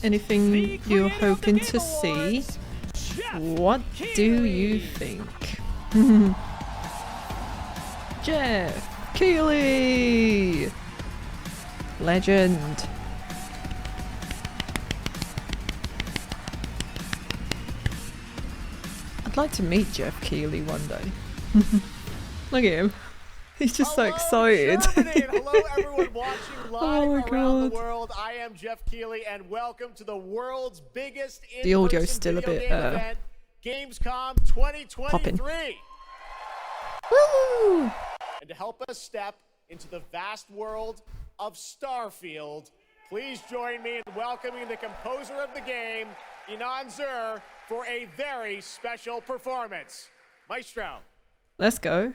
Anything you're hoping to see? What do you think? Jeff Keighley! Legend. I'd like to meet Jeff Keighley one day. Look at him. He's just so excited. Hello everyone watching live around the world. I am Jeff Keighley and welcome to the world's biggest in-person video game event, Gamescom 2023. Woo! And to help us step into the vast world of Starfield, please join me in welcoming the composer of the game, Inan Zur, for a very special performance. Maestro. Let's go.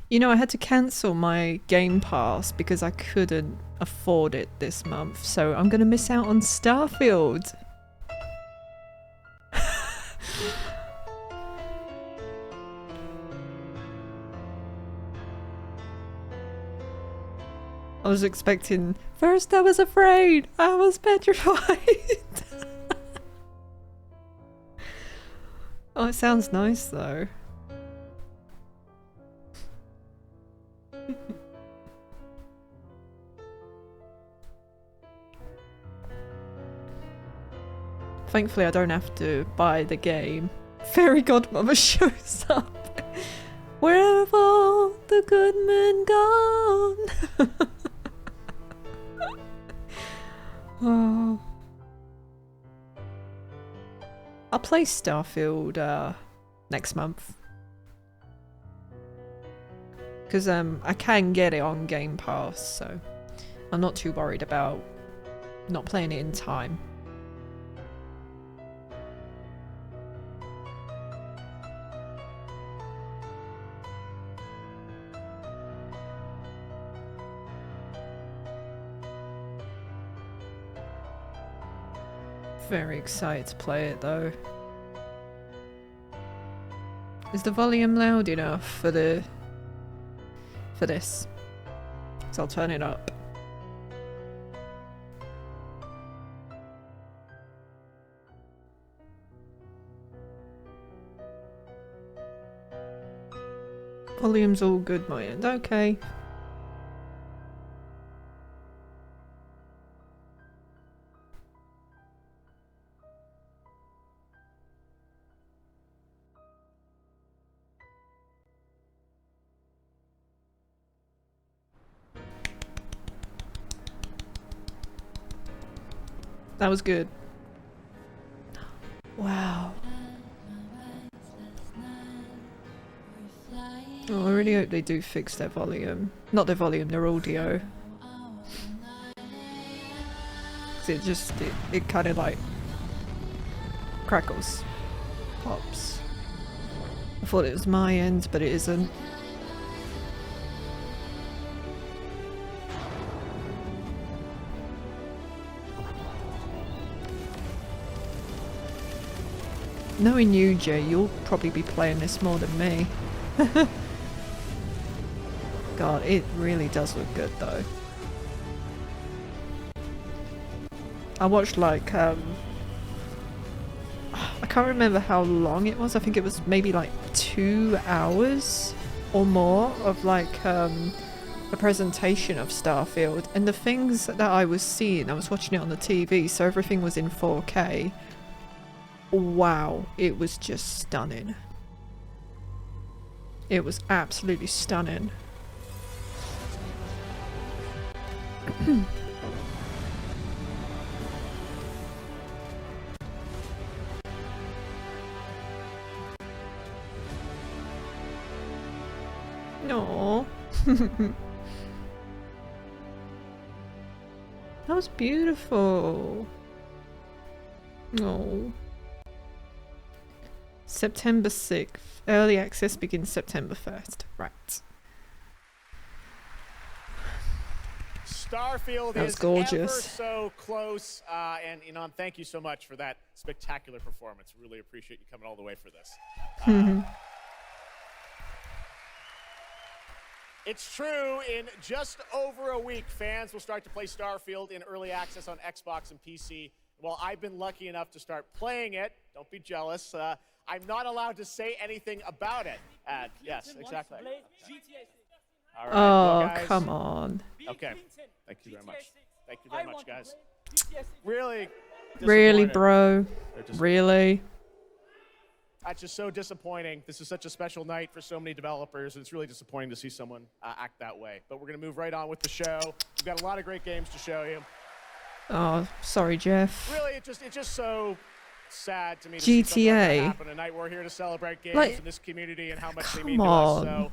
You know, I had to cancel my Game Pass because I couldn't afford it this month, so I'm gonna miss out on Starfield. I was expecting... First I was afraid, I was petrified. Oh, it sounds nice though. Thankfully I don't have to buy the game. Fairy Godmother shows up. Where have all the good men gone? Oh. I'll play Starfield next month. Because I can get it on Game Pass, so I'm not too worried about not playing it in time. Very excited to play it though. Is the volume loud enough for this? So I'll turn it up. Volume's all good my end, okay. That was good. Wow. Oh, I really hope they do fix their volume. Not their volume, their audio. 'Cause it kind of like crackles. Pops. I thought it was my end, but it isn't. Knowing you, Jay, you'll probably be playing this more than me. God, it really does look good though. I watched like, I can't remember how long it was. I think it was maybe like 2 hours or more of like a presentation of Starfield. And the things that I was seeing, I was watching it on the TV, so everything was in 4K. Wow, it was just stunning. It was absolutely stunning. No. That was beautiful. No. September 6th. Early access begins September 1st. Right. Starfield that was is gorgeous. Ever so close. And Inan, thank you so much for that spectacular performance. Really appreciate you coming all the way for this. It's true. In just over a week, fans will start to play Starfield in early access on Xbox and PC. Well, I've been lucky enough to start playing it. Don't be jealous. I'm not allowed to say anything about it. Yes, exactly. All right, Oh, well, guys, come on. Okay. Thank you very much. Thank you very much, guys. Really? Really, disappointed. bro? They're just- Really? That's just so disappointing. This is such a special night for so many developers. It's really disappointing to see someone act that way. But we're going to move right on with the show. We've got a lot of great games to show you. Oh, sorry, Jeff. Really, it's just so sad to me to see something like that GTA. happen tonight. We're here to celebrate games Like, in this community and how much they come mean to us. on. So,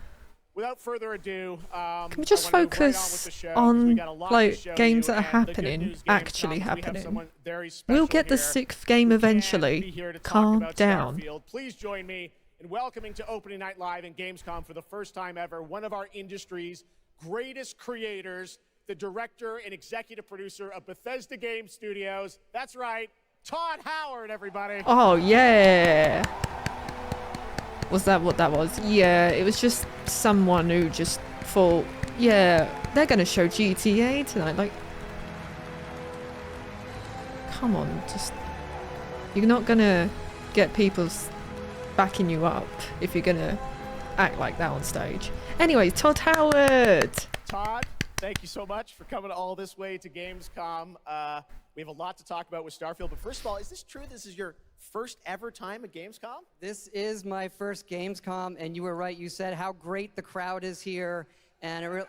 without further ado, Can we just I wanna move right on with focus the show, 'cause we on got a lot to like show games you, that are and the good happening, news, actually Gamescom, is we have happening? someone very We'll special get the here 6th game who can be eventually. here to talk Calm about down. Starfield. Please join me in welcoming to Opening Night Live in Gamescom for the first time ever, one of our industry's greatest creators, the director and executive producer of Bethesda Game Studios. That's right, Todd Howard, everybody. Oh, yeah. Was that what that was? Yeah, it was just someone who just thought, yeah, they're going to show GTA tonight. Like, come on, just... You're not going to get people backing you up if you're going to act like that on stage. Anyway, Todd Howard. Todd, thank you so much for coming all this way to Gamescom. We have a lot to talk about with Starfield, but first of all, is this true? This is your first ever time at Gamescom? This is my first Gamescom, and you were right. You said how great the crowd is here, and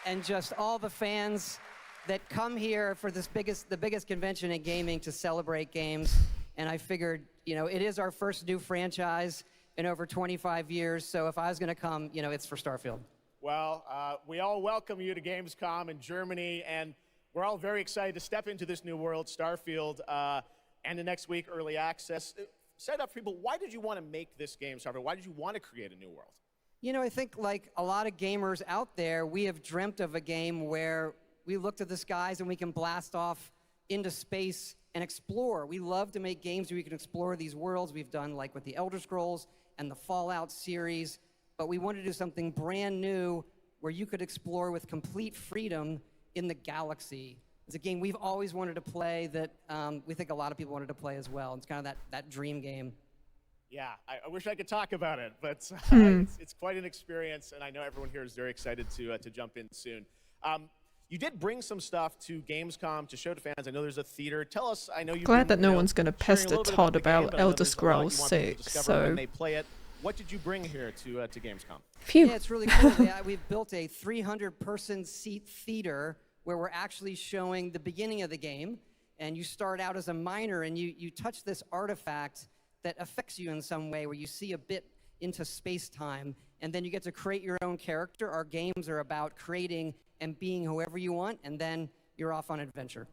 and just all the fans that come here for the biggest convention in gaming to celebrate games. And I figured, you know, it is our first new franchise in over 25 years. So if I was going to come, you know, it's for Starfield. Well, we all welcome you to Gamescom in Germany, and we're all very excited to step into this new world, Starfield, and the next week, early access. Set up for people, why did you want to make this game, Starfield? Why did you want to create a new world? You know, I think like a lot of gamers out there, we have dreamt of a game where we look to the skies and we can blast off into space and explore. We love to make games where we can explore these worlds. We've done like with the Elder Scrolls and the Fallout series, but we wanted to do something brand new where you could explore with complete freedom in the galaxy. It's a game we've always wanted to play that we think a lot of people wanted to play as well. It's kind of that dream game. Yeah, I wish I could talk about it, but it's quite an experience, and I know everyone here is very excited to jump in soon. You did bring some stuff to Gamescom to show to fans. I know there's a theater. Tell us, I know you've Glad been, that no one's going to sharing a pester little bit Todd the game, about but I know Elder there's a lot you Scrolls want people to 6, discover when so... they play it. What did you bring here to Gamescom? Phew. Yeah, it's really cool. We've built a 300-person seat theater where we're actually showing the beginning of the game. And you start out as a miner, and you touch this artifact that affects you in some way, where you see a bit into space-time, and then you get to create your own character. Our games are about creating and being whoever you want, and then you're off on adventure.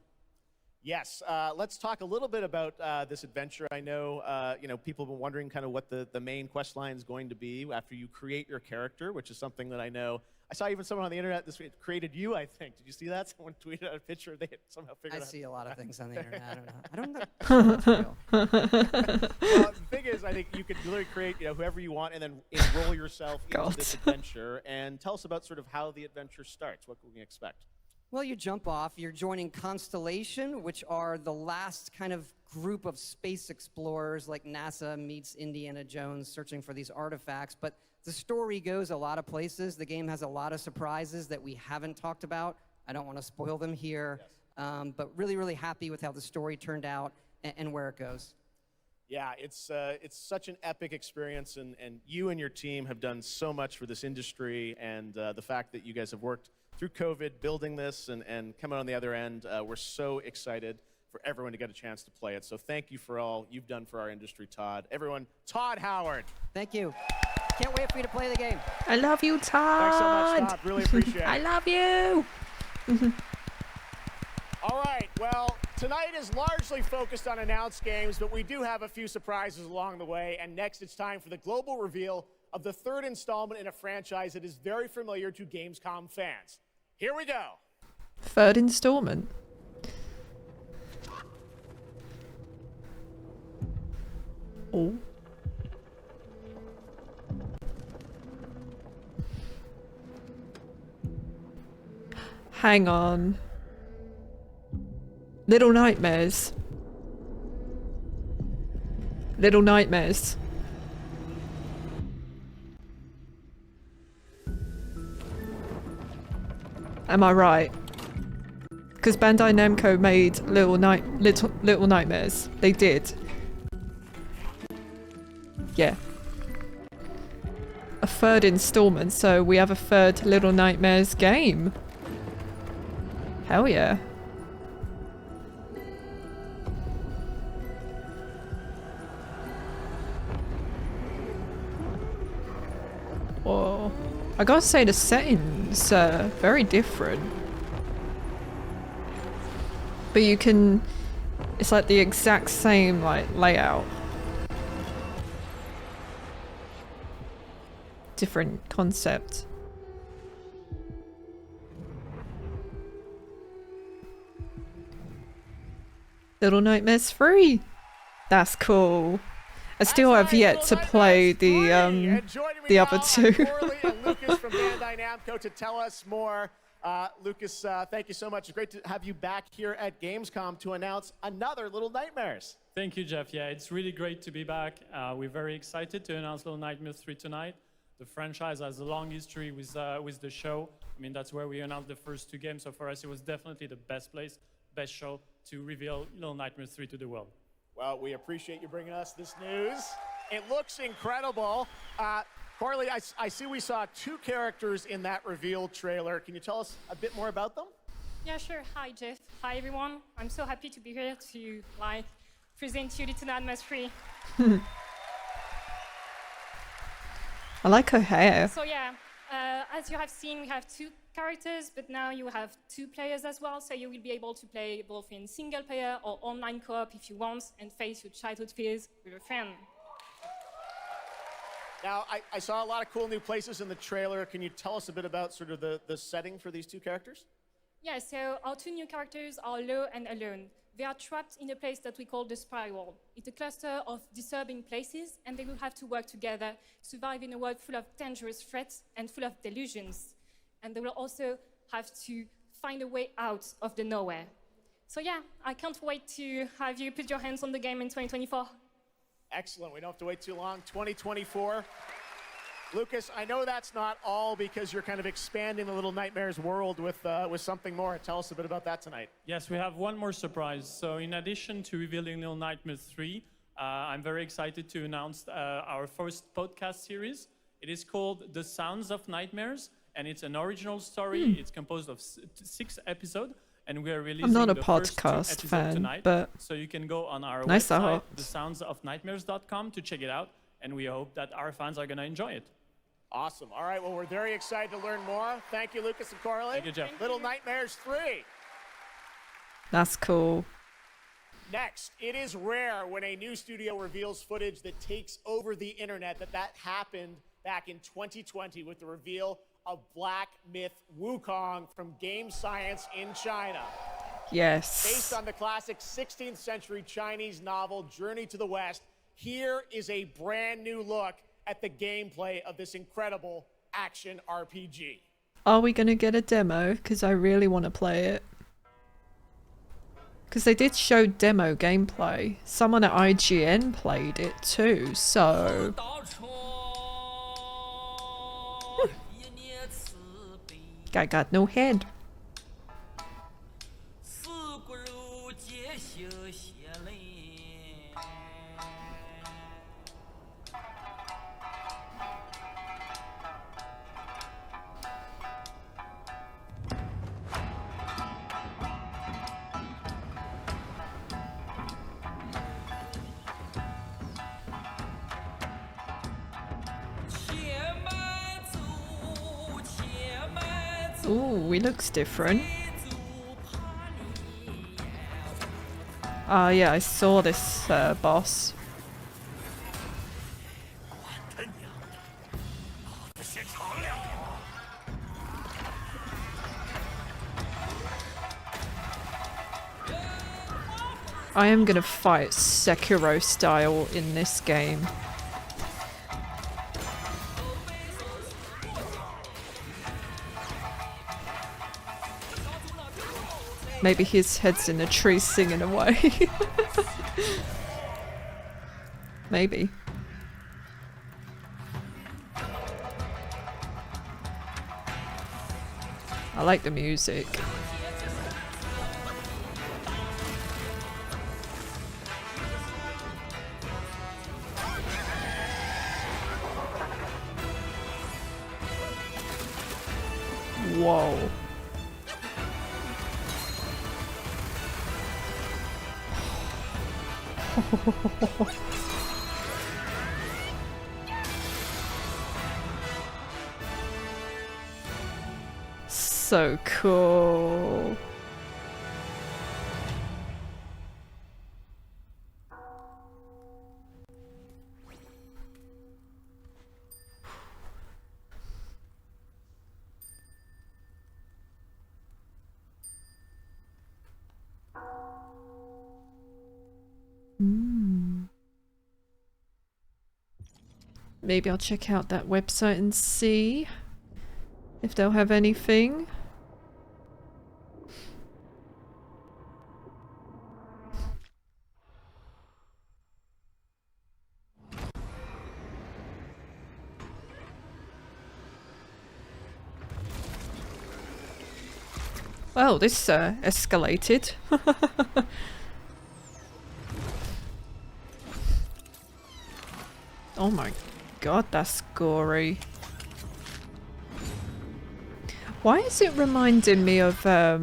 Yes, let's talk a little bit about this adventure. I know, you know, people have been wondering kind of what the main quest line is going to be after you create your character, which is something that I know. I saw even someone on the internet this week created you, I think. Did you see that? Someone tweeted out a picture. They had somehow figured out. I see a lot of things on the internet. I don't know. That's real. Well, the thing is, I think you could literally create, you know, whoever you want and then enroll yourself into this adventure. And tell us about sort of how the adventure starts. What can we expect? Well, you jump off. You're joining Constellation, which are the last kind of group of space explorers, like NASA meets Indiana Jones searching for these artifacts. But the story goes a lot of places. The game has a lot of surprises that we haven't talked about. I don't want to spoil them here, but really, really happy with how the story turned out and where it goes. Yeah, it's such an epic experience, and you and your team have done so much for this industry, and the fact that you guys have worked through COVID, building this and coming on the other end, we're so excited for everyone to get a chance to play it. So thank you for all you've done for our industry, Todd. Everyone, Todd Howard. Thank you. Can't wait for you to play the game. I love you, Todd. Thanks so much, Todd. Really appreciate it. I love you. All right, well, tonight is largely focused on announced games, but we do have a few surprises along the way. And next, it's time for the global reveal of the third installment in a franchise that is very familiar to Gamescom fans. Here we go. Third installment. Oh. Hang on. Little Nightmares. Little Nightmares. Am I right? Because Bandai Namco made Little Nightmares. They did. Yeah. A third installment, so we have a third Little Nightmares game. Hell yeah. Whoa. I gotta say the settings are very different. But you can... It's like the exact same like layout. Different concept. Little Nightmares 3. That's cool. I still have yet to play the other two. Corley and Lucas from Bandai Namco to tell us more. Lucas, thank you so much. It's great to have you back here at Gamescom to announce another Little Nightmares. Thank you, Jeff. Yeah, it's really great to be back. We're very excited to announce Little Nightmares 3 tonight. The franchise has a long history with the show. I mean, that's where we announced the first two games. So for us, it was definitely the best place, best show to reveal Little Nightmares 3 to the world. Well, we appreciate you bringing us this news. It looks incredible. Corley, I see we saw two characters in that reveal trailer. Can you tell us a bit more about them? Yeah, sure. Hi, Jeff. Hi, everyone. I'm so happy to be here to present you Little Nightmares 3. I like her hair. So yeah, as you have seen, we have two characters, but now you have two players as well. So you will be able to play both in single player or online co-op if you want, and face your childhood fears with a friend. Now, I saw a lot of cool new places in the trailer. Can you tell us a bit about sort of the setting for these two characters? Yeah, so our two new characters are Low and Alone. They are trapped in a place that we call the Spiral. It's a cluster of disturbing places, and they will have to work together, survive in a world full of dangerous threats and full of delusions. And they will also have to find a way out of the nowhere. So yeah, I can't wait to have you put your hands on the game in 2024. Excellent. We don't have to wait too long. 2024. Lucas, I know that's not all because you're kind of expanding the Little Nightmares world with something more. Tell us a bit about that tonight. Yes, we have one more surprise. So in addition to revealing Little Nightmares 3, I'm very excited to announce our first podcast series. It is called The Sounds of Nightmares, and it's an original story. It's composed of 6 episodes, and we are releasing I'm not a the first 2 podcast episodes fan, tonight. but so you can go on our nice website, art. thesoundsofnightmares.com, to check it out, and we hope that our fans are going to enjoy it. Awesome. All right, well, we're very excited to learn more. Thank you, Lucas and Corley. Thank you, Jeff. Little Nightmares 3. That's cool. Next, it is rare when a new studio reveals footage that takes over the internet. That happened back in 2020 with the reveal of Black Myth Wukong from Game Science in China. Yes. Based on the classic 16th century Chinese novel Journey to the West, here is a brand new look at the gameplay of this incredible action RPG. Are we gonna get a demo? Because I really want to play it. Because they did show demo gameplay. Someone at IGN played it too, so... Guy got no head. Ooh, he looks different. Yeah, I saw this boss. I am gonna fight Sekiro style in this game. Maybe his head's in a tree singing away. Maybe. I like the music. Whoa. So cool. Maybe I'll check out that website and see if they'll have anything. Well, this escalated. Oh my god, that's gory. Why is it reminding me of a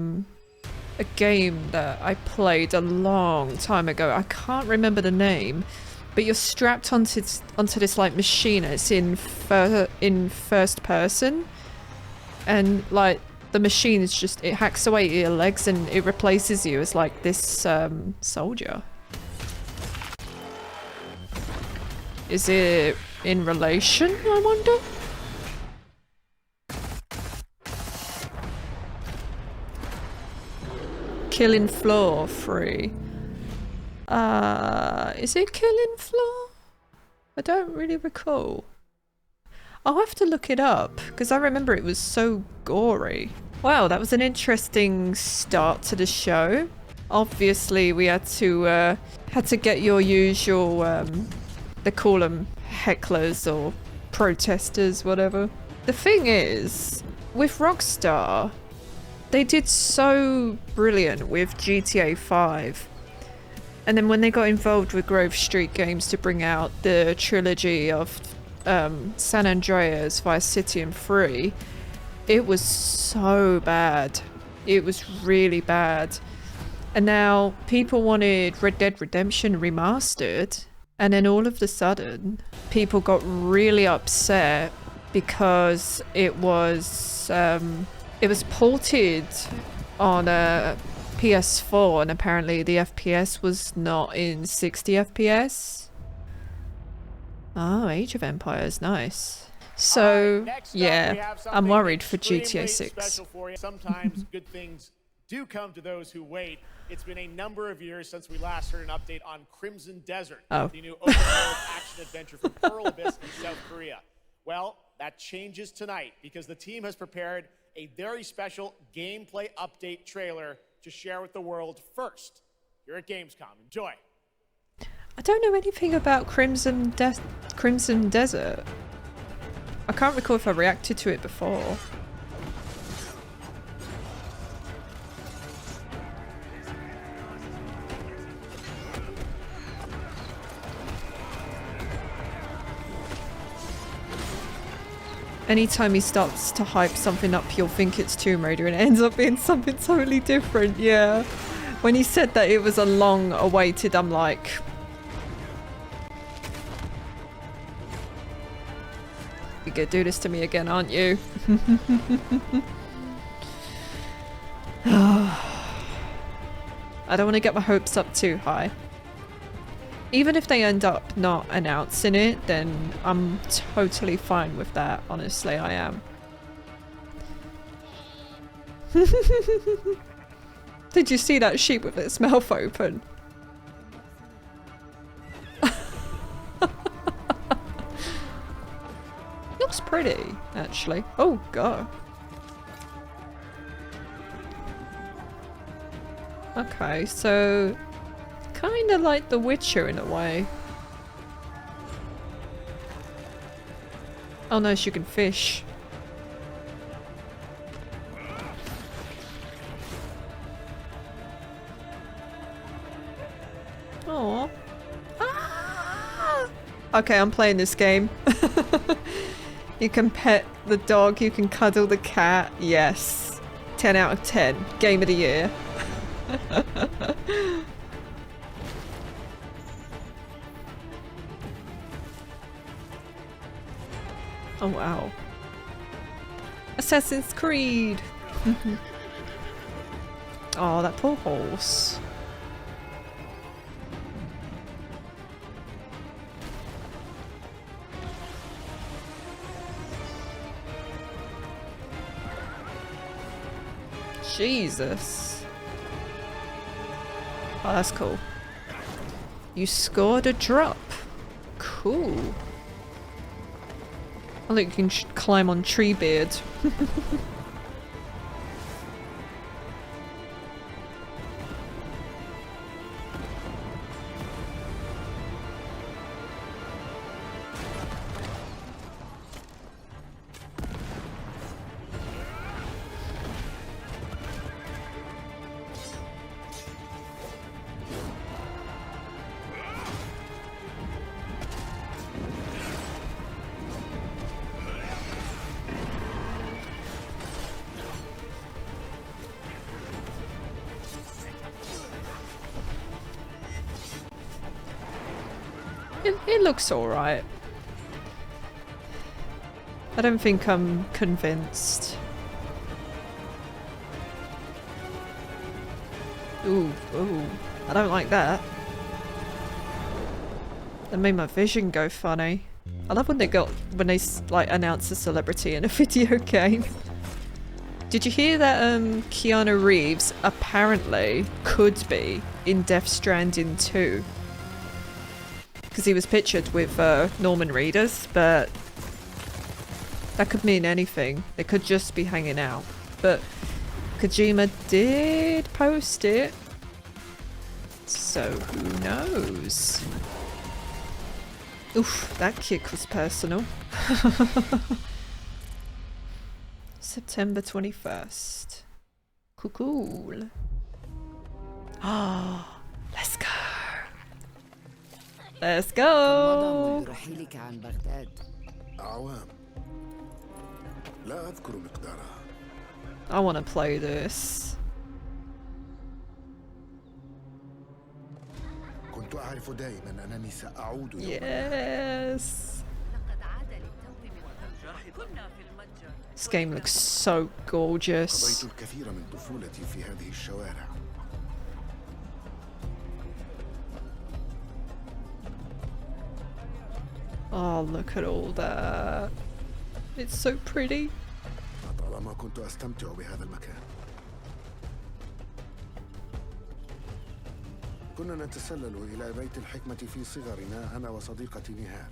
game that I played a long time ago? I can't remember the name, but you're strapped onto this like machine. It's in first person, and like the machine is just, it hacks away at your legs and it replaces you as like this soldier. Is it in relation, I wonder? Killing Floor 3. Is it Killing Floor? I don't really recall. I'll have to look it up, because I remember it was so gory. Wow, that was an interesting start to the show. Obviously, we had to get your usual, they call them hecklers or protesters, whatever. The thing is, with Rockstar, they did so brilliant with GTA 5. And then when they got involved with Grove Street Games to bring out the trilogy of San Andreas, Vice City and 3, it was so bad. It was really bad. And now people wanted Red Dead Redemption remastered, and then all of a sudden people got really upset because it was ported on a PS4 and apparently the FPS was not in 60 FPS. Oh, Age of Empires, nice. So, yeah, I'm worried for GTA 6. Sometimes good things do come to those who wait. It's been a number of years since we last heard an update on Crimson Desert, the new open-world action adventure from Pearl Abyss in South Korea. Well, that changes tonight because the team has prepared a very special gameplay update trailer to share with the world first here at Gamescom. Enjoy. I don't know anything about Crimson Desert. I can't recall if I reacted to it before. Anytime he starts to hype something up, you'll think it's Tomb Raider and it ends up being something totally different, yeah. When he said that it was a long awaited, I'm like... You're gonna do this to me again, aren't you? I don't want to get my hopes up too high. Even if they end up not announcing it, then I'm totally fine with that. Honestly, I am. Did you see that sheep with its mouth open? Looks pretty, actually. Oh, God. Okay, so kind of like The Witcher in a way. Oh no, she can fish. Oh. Ah! Okay, I'm playing this game. You can pet the dog, you can cuddle the cat. Yes. 10 out of 10. Game of the year. Oh wow. Assassin's Creed! Oh, that poor horse. Jesus. Oh, that's cool. You scored a drop. Cool. I think you can climb on Treebeard. It looks alright. I don't think I'm convinced. Ooh, ooh. I don't like that. That made my vision go funny. I love when they like announce a celebrity in a video game. Did you hear that Keanu Reeves apparently could be in Death Stranding 2? Because he was pictured with Norman Reedus, but that could mean anything. They could just be hanging out. But Kojima did post it, so who knows? Oof, that kick was personal. September 21st. Cool. Ah, let's go. Let's go. برحيلك عن بغداد. أعوام لا أذكر مقدارها. I want to play this. كنت أعرف دائما أنني سأعود يوما. Yes. This game looks so gorgeous. قضيت الكثير من طفولتي في هذه الشوارع. Oh, look at all that. It's so pretty. طالما كنت أستمتع بهذا المكان. كنا نتسلل إلى بيت الحكمة في صغرنا أنا وصديقتي نهال.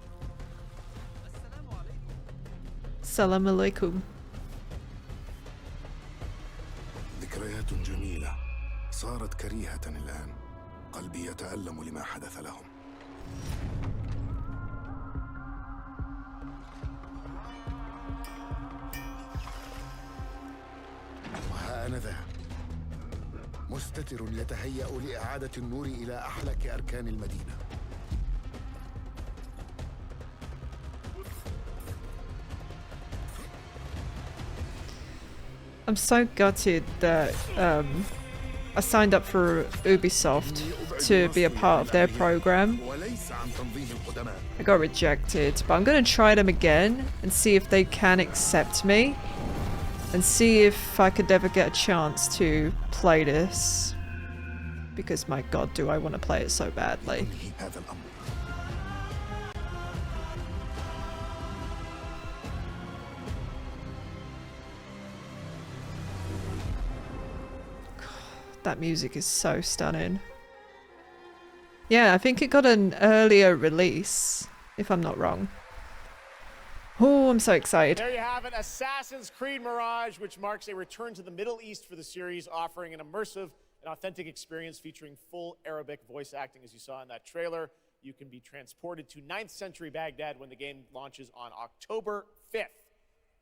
Salam alaikum. ذكريات جميلة صارت كريهة الآن. قلبي يتألم لما حدث لهم. وها أنا ذا مستتر يتهيأ لإعادة النور إلى أحلك أركان المدينة. I'm so gutted that I signed up for Ubisoft to be a part of their program. I got rejected, but I'm gonna try them again and see if they can accept me and see if I could ever get a chance to play this. Because my god, do I want to play it so badly. That music is so stunning. Yeah, I think it got an earlier release, if I'm not wrong. Oh, I'm so excited. There you have it, Assassin's Creed Mirage, which marks a return to the Middle East for the series, offering an immersive an authentic experience featuring full Arabic voice acting, as you saw in that trailer. You can be transported to 9th century Baghdad when the game launches on October 5th.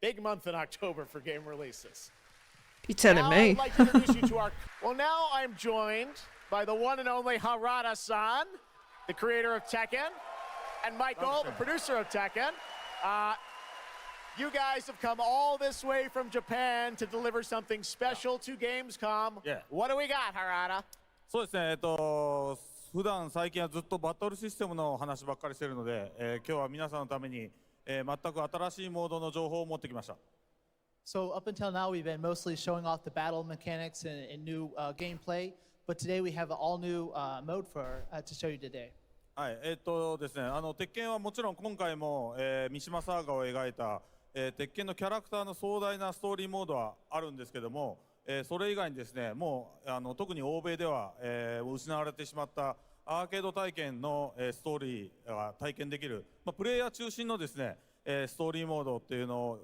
Big month in October for game releases. You telling Now me? I'd like to introduce you to our... Well, now I'm joined by the one and only Harada-san, the creator of Tekken, and Michael, the producer of Tekken. You guys have come all this way from Japan to deliver something special to Gamescom. Yeah. What do we got, Harada? そうですね、普段最近はずっとバトルシステムの話ばっかりしてるので、今日は皆さんのために、全く新しいモードの情報を持ってきました。So up until now, we've been mostly showing off the battle mechanics and new gameplay, but today we have an all-new mode to show you today. はい、ですね、鉄拳はもちろん今回も、三島サーガを描いた、鉄拳のキャラクターの壮大なストーリーモードはあるんですけども、それ以外にですね、もう特に欧米では、失われてしまったアーケード体験の、ストーリーが体験できる、プレイヤー中心のですね、ストーリーモードっていうのを、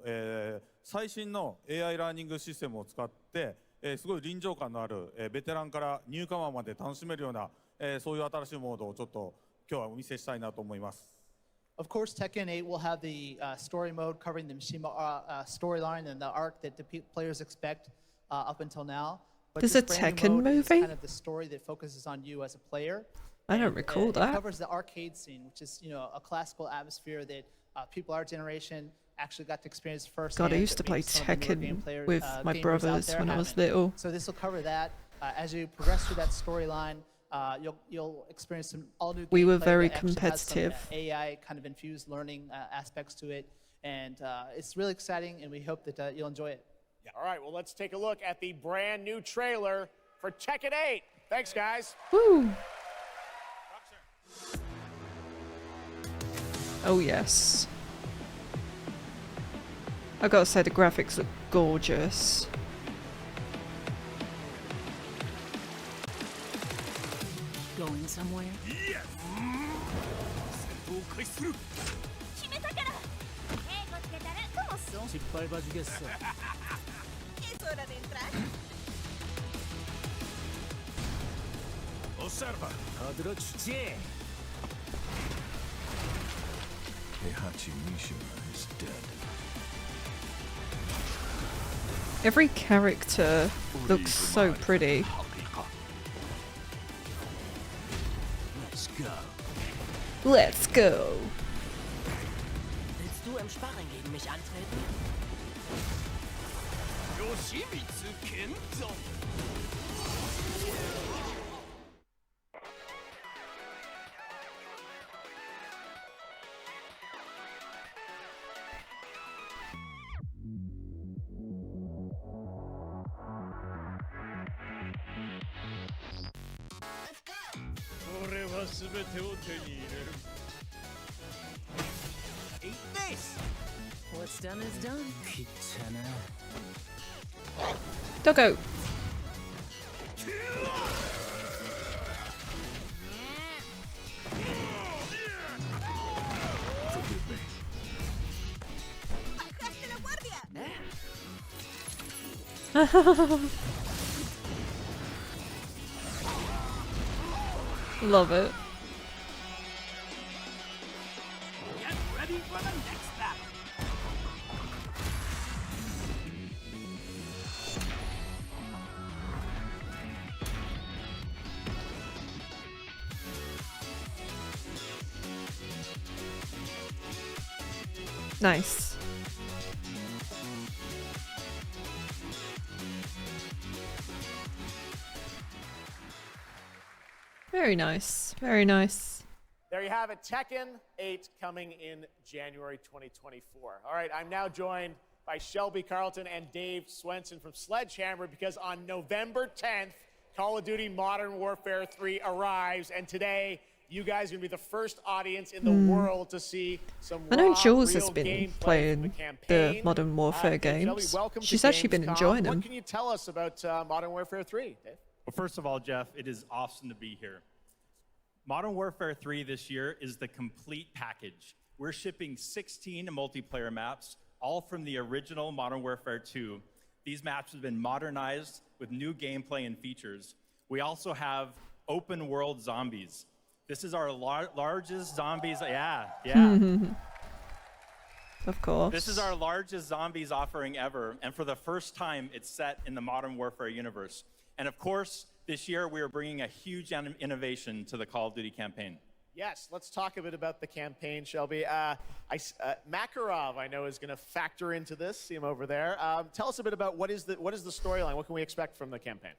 最新の AI ラーニングシステムを使って、すごい臨場感のある、ベテランからニューカマーまで楽しめるような、そういう新しいモードをちょっと今日はお見せしたいなと思います。Of course, Tekken 8 will have the story mode covering the Mishima storyline and the arc that the players expect up until now. But There's this a brand Tekken new mode is movie? kind of the story that focuses on you as a player. I don't And, recall it that. covers the arcade scene, which is a classical atmosphere that people our generation actually got to experience first. God, I used to play Tekken with my brothers when I was little. So this will cover that. As you progress through that storyline, you'll experience some all new. We were gameplay very that actually has some, competitive. AI kind of infused learning aspects to it, and it's really exciting, and we hope that you'll enjoy it. All right, well, let's take a look at the brand new trailer for Tekken 8. Thanks, guys. Woo! Oh yes. I gotta say the graphics look gorgeous. Going somewhere? Yes! 失敗バジゲッソ Es hora de entrar. Observa. Adrochiche. Heihachi Mishima is dead. Every character looks so pretty. Let's go. Let's go. Willst du im Sparring gegen mich antreten? Yoshimitsu Kento. Eat this! What's done is done. Kitana. Doggo. Forgive me. ¡Bajaste la guardia! Love it. Get ready for the next battle! Nice. Very nice. Very nice. There you have it, Tekken 8 coming in January 2024. All right, I'm now joined by Shelby Carlton and Dave Swenson from Sledgehammer because on November 10th, Call of Duty Modern Warfare 3 arrives, and today you guys are going to be the first audience in the world to see some I know raw, Jules has real been gameplay from playing the the campaign. Modern Warfare Shelby, games. welcome to She's actually been Gamescom. enjoying them. What can you tell us about Modern Warfare 3, Dave? Well, first of all, Jeff, it is awesome to be here. Modern Warfare 3 this year is the complete package. We're shipping 16 multiplayer maps, all from the original Modern Warfare 2. These maps have been modernized with new gameplay and features. We also have open world zombies. This is our largest zombies. Yeah. Of course. This is our largest zombies offering ever. And for the first time, it's set in the Modern Warfare universe. And of course, this year we are bringing a huge innovation to the Call of Duty campaign. Yes, let's talk a bit about the campaign, Shelby. Makarov, I know, is going to factor into this. See him over there. Tell us a bit about what is the storyline? What can we expect from the campaign?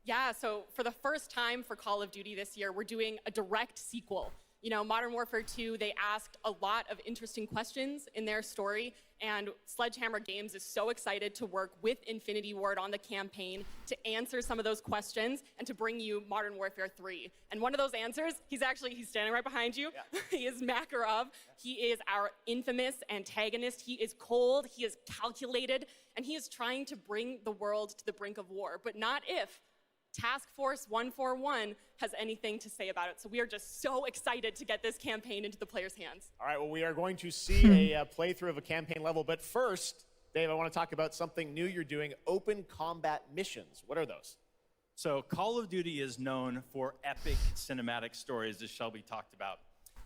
Yeah, so for the first time for Call of Duty this year, we're doing a direct sequel. You know, Modern Warfare 2, they asked a lot of interesting questions in their story, and Sledgehammer Games is so excited to work with Infinity Ward on the campaign to answer some of those questions and to bring you Modern Warfare 3. And one of those answers, he's standing right behind you. Yeah. He is Makarov. He is our infamous antagonist. He is cold, he is calculated, and he is trying to bring the world to the brink of war, but not if Task Force 141 has anything to say about it. So we are just so excited to get this campaign into the players' hands. All right, well, we are going to see a playthrough of a campaign level. But first, Dave, I want to talk about something new you're doing, open combat missions. What are those? So Call of Duty is known for epic cinematic stories, as Shelby talked about.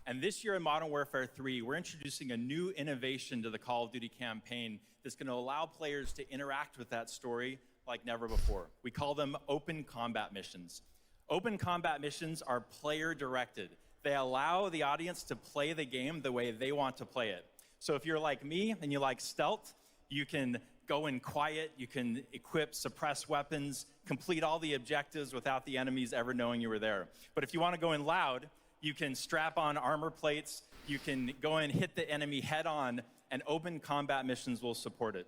And this year in Modern Warfare 3, we're introducing a new innovation to the Call of Duty campaign that's going to allow players to interact with that story like never before. We call them open combat missions. Open combat missions are player-directed. They allow the audience to play the game the way they want to play it. So if you're like me and you like stealth, you can go in quiet, you can equip suppress weapons, complete all the objectives without the enemies ever knowing you were there. But if you want to go in loud, you can strap on armor plates, you can go in, hit the enemy head on, and open combat missions will support it.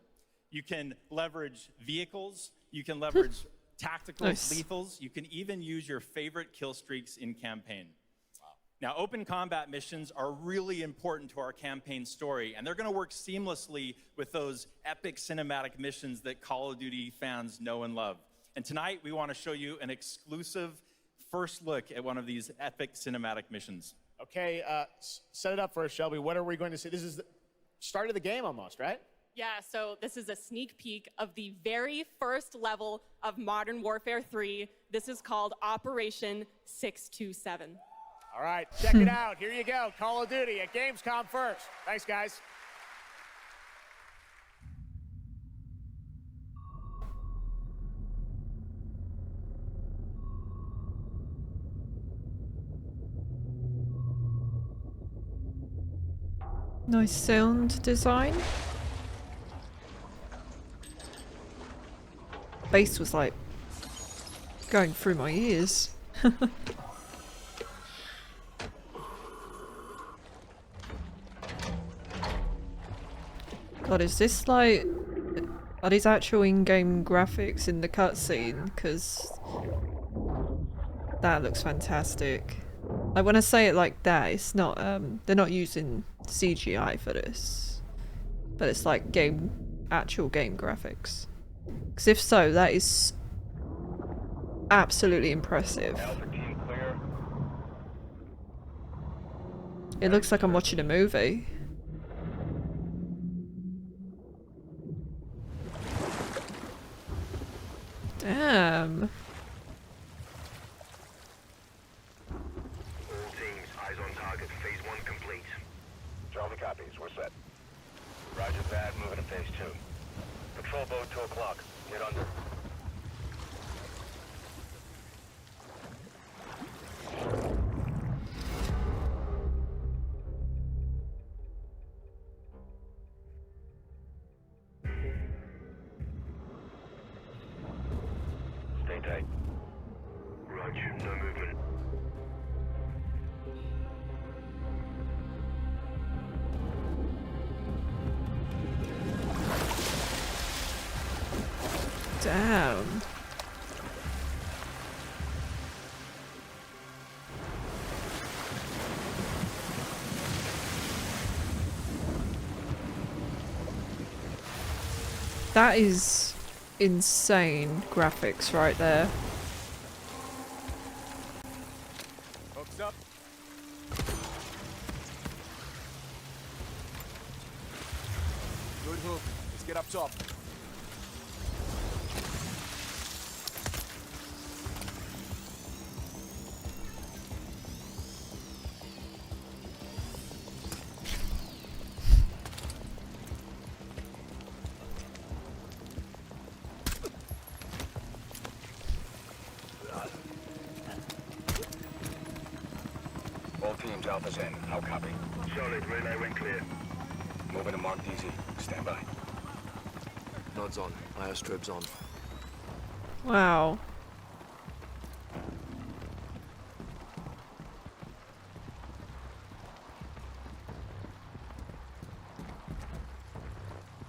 You can leverage vehicles, you can leverage tacticals, Nice. lethals, you can even use your favorite kill streaks in campaign. Now, open combat missions are really important to our campaign story, and they're going to work seamlessly with those epic cinematic missions that Call of Duty fans know and love. And tonight, we want to show you an exclusive first look at one of these epic cinematic missions. Okay, set it up for us, Shelby. What are we going to see? This is the start of the game almost, right? Yeah, so this is a sneak peek of the very first level of Modern Warfare 3. This is called Operation 627. All right, check it out. Here you go. Call of Duty at Gamescom first. Thanks, guys. Nice sound design. Bass was like going through my ears. God, is this like... Are these actual in-game graphics in the cutscene? Because that looks fantastic. Like when I say it like that, it's not, they're not using CGI for this. But it's like actual game graphics. Because if so, that is absolutely impressive. It looks like I'm watching a movie. Damn. All teams, eyes on target. Phase 1 complete. Charlie copies. We're set. Roger that. Moving to phase 2. Patrol boat 2 o'clock. Get under. Stay tight. Roger. No movement. Damn. That is insane graphics right there. Hooks up. Good hook. Let's get up top. teams, Alpha's in. How copy? Solid. Relay went clear. Moving to Mark DZ. Stand by. Nods on. IO strobes on. Wow.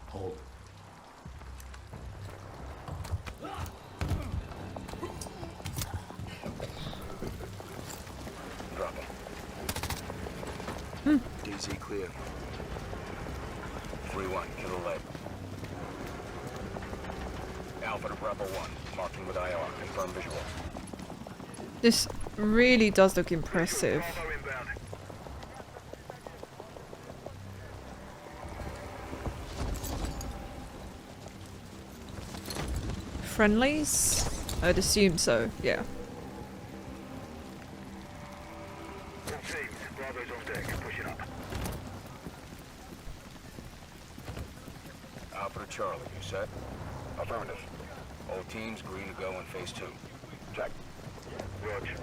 Hold. Drop him. DZ clear. 3-1. Kill the leg. Alpha to Bravo 1. Marking with IR. Confirm visual. This really does look impressive. Bravo inbound. Friendlies? I'd assume so, yeah. All teams. Bravo's on deck. Pushing up. Alpha to Charlie. You set? Affirmative. All teams green to go in phase 2. Check. Roger.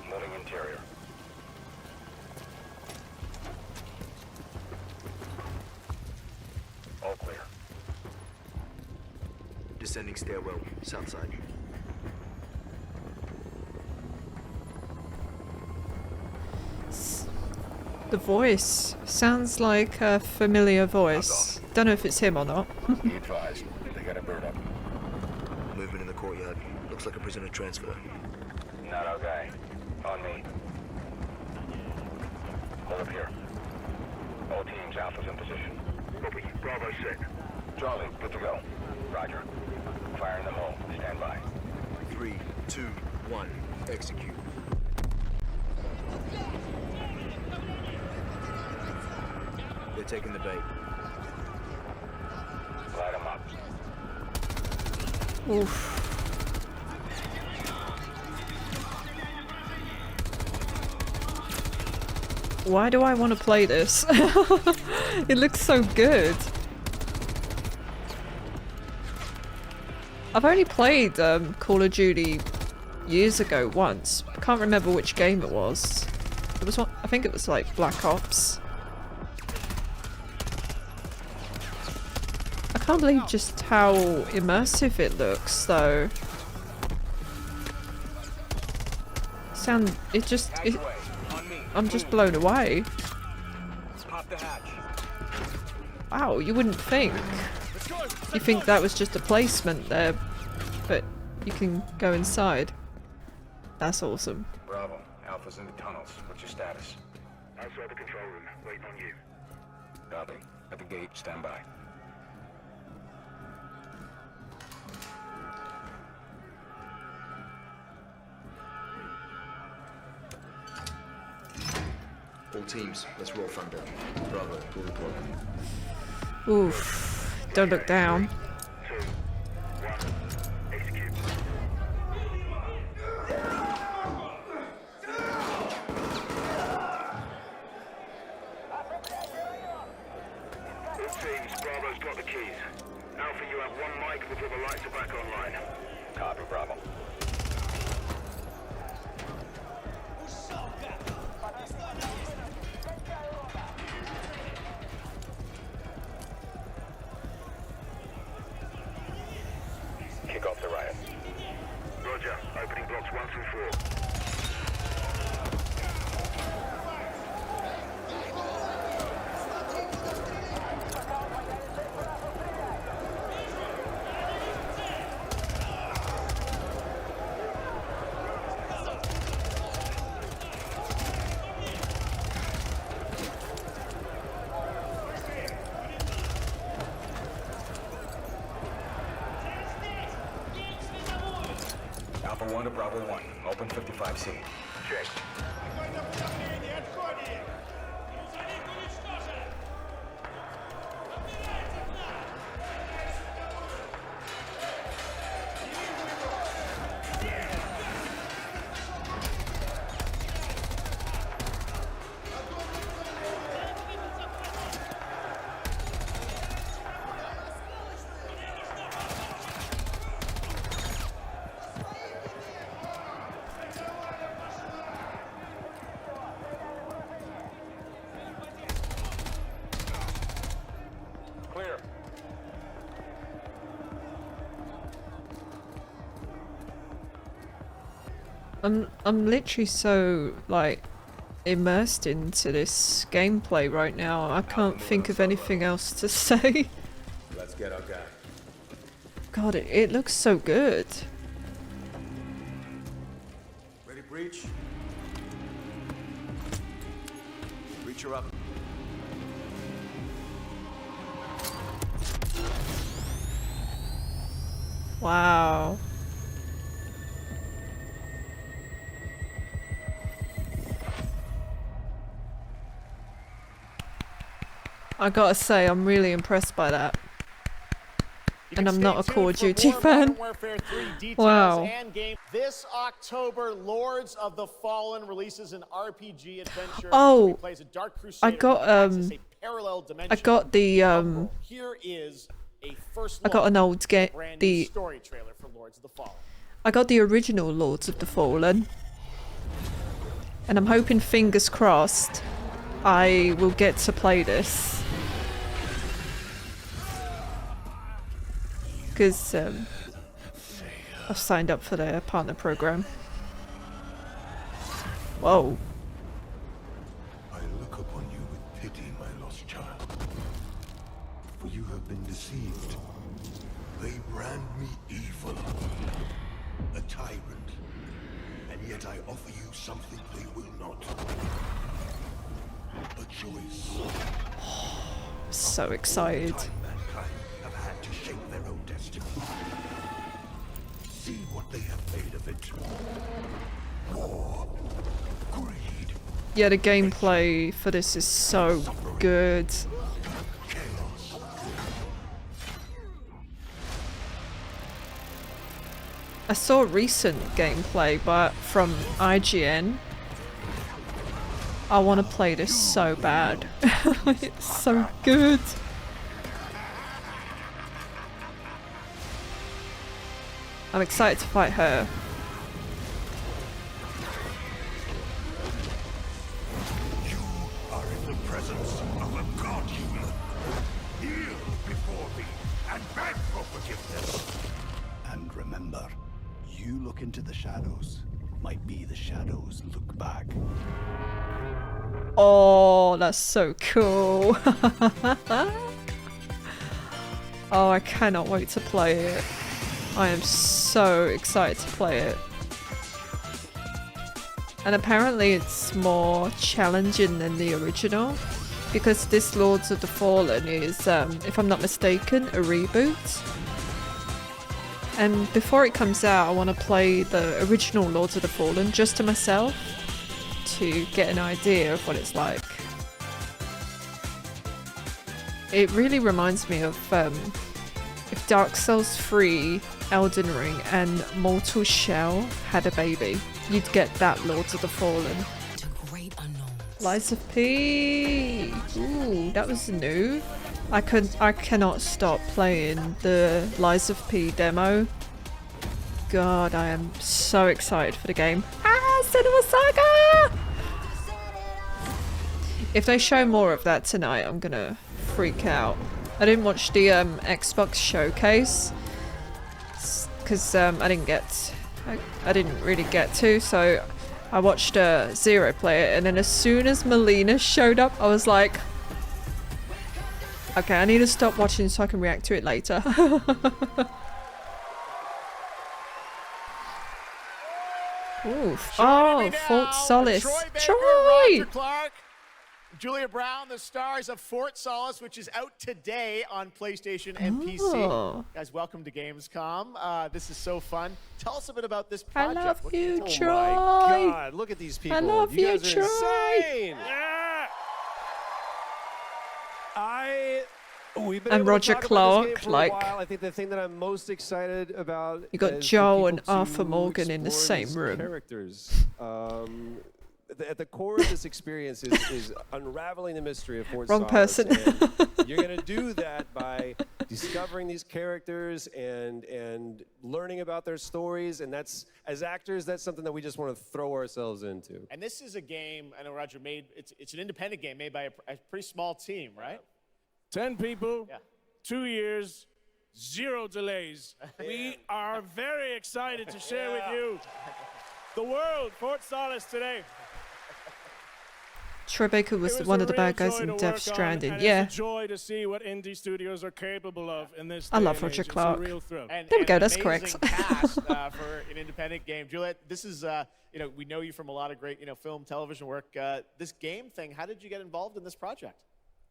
Moving interior. All clear. Descending stairwell, south side. The voice sounds like a familiar voice. Don't know if it's him or not. Be advised. They got a bird up. Movement in the courtyard. Looks like a prisoner transfer. Not our guy. On me. Hold up here. All teams, Alpha's in position. Copy. Bravo set. Charlie, good to go. Roger. Fire in the hole. Stand by. 3, 2, 1. Execute. They're taking the bait. Light them up. Oof. Why do I want to play this? It looks so good. I've only played Call of Duty years ago once. I can't remember which game it was. It was one, I think it was like Black Ops. I can't believe just how immersive it looks though. I'm just blown away. Wow, you wouldn't think. You think that was just a placement there, but you can go inside. That's awesome. Bravo. Alpha's in the tunnels. What's your status? Outside the control room. Waiting on you. Copy. At the gate. Stand by. All teams, let's roll thunder. Bravo, pull the plug. Oof. Don't look down. 2, 1. Execute. All teams, Bravo's got the keys. Alpha, you have 1 mic before the lights are back online. Copy, Bravo. Kick off the riot. Roger. Opening blocks 1 through 4. Alpha 1 to Bravo 1. Open 55C. Check. I'm literally so like immersed into this gameplay right now. I can't think of anything else to say. Let's get our guy. God, it looks so good. Ready, breach? Breacher up. Wow. I gotta say, I'm really impressed by that. And I'm not a Call of Duty fan. Wow. And game. This October, Lords of the Fallen releases an RPG adventure. Oh, Plays a Dark Crusader I got a parallel dimension. I got the Here is a first I got an old game, brand new the story trailer for Lords of the Fallen. I got the original Lords of the Fallen, and I'm hoping, fingers crossed, I will get to play this. Because I've signed up for their partner program. Whoa. I look upon you with pity, my lost child. For you have been deceived. They brand me evil, a tyrant, and yet I offer you something they will not. A choice. So excited. Mankind have had to shape their own destiny. See what they have made of it. War, greed. Yeah, the gameplay for this is so good. I saw recent gameplay, but from IGN. I want to play this so bad. It's so good. I'm excited to fight her. You are in the presence of a god human. Kneel before me and beg for forgiveness. And remember, you look into the shadows, might be the shadows look back. Oh, that's so cool. Oh, I cannot wait to play it. I am so excited to play it. And apparently it's more challenging than the original, because this Lords of the Fallen is, if I'm not mistaken, a reboot. And before it comes out, I want to play the original Lords of the Fallen just to myself, to get an idea of what it's like. It really reminds me of if Dark Souls 3, Elden Ring and Mortal Shell had a baby. You'd get that Lords of the Fallen. Lies of P! Ooh, that was new. I cannot stop playing the Lies of P demo. God, I am so excited for the game. Ah, Cinema Saga! If they show more of that tonight, I'm gonna freak out. I didn't watch the Xbox showcase because I didn't really get to, so I watched Zero play it, and then as soon as Melina showed up, I was like, okay, I need to stop watching so I can react to it later. Oof. Oh, Fort Solace. Troy! Clark, Julia Brown, the stars of Fort Solace, which is out today on PlayStation and PC. Guys, welcome to Gamescom. This is so fun. Tell us a bit about this project. I love you, Troy. Oh my God, look at these people. I love you, guys Troy. are insane. We've been And able to Roger talk about this Clark, game for a like, while. I think the thing that I'm most excited about you got is Joe for and people Arthur to Morgan in the explore same these room. Characters. At the core of this experience is unraveling the mystery of Fort Wrong Solace, person. and you're going to do that by discovering these characters and learning about their stories. And that's, as actors, that's something that we just want to throw ourselves into. And this is a game, I know Roger made, it's an independent game made by a pretty small team, right? 10 people, 2 years, 0 delays. We are very excited to share with you the world, Fort Solace today. Troy Baker was It one a of the real bad guys joy in to Death work on, Stranding. and Yeah. It's a joy to see what indie studios are capable of in this I day love and Roger age. Clark. It's a real thrill. There we go, an that's amazing correct. cast for an independent game. Juliet, this is, we know you from a lot of great, film, television work. This game thing, how did you get involved in this project?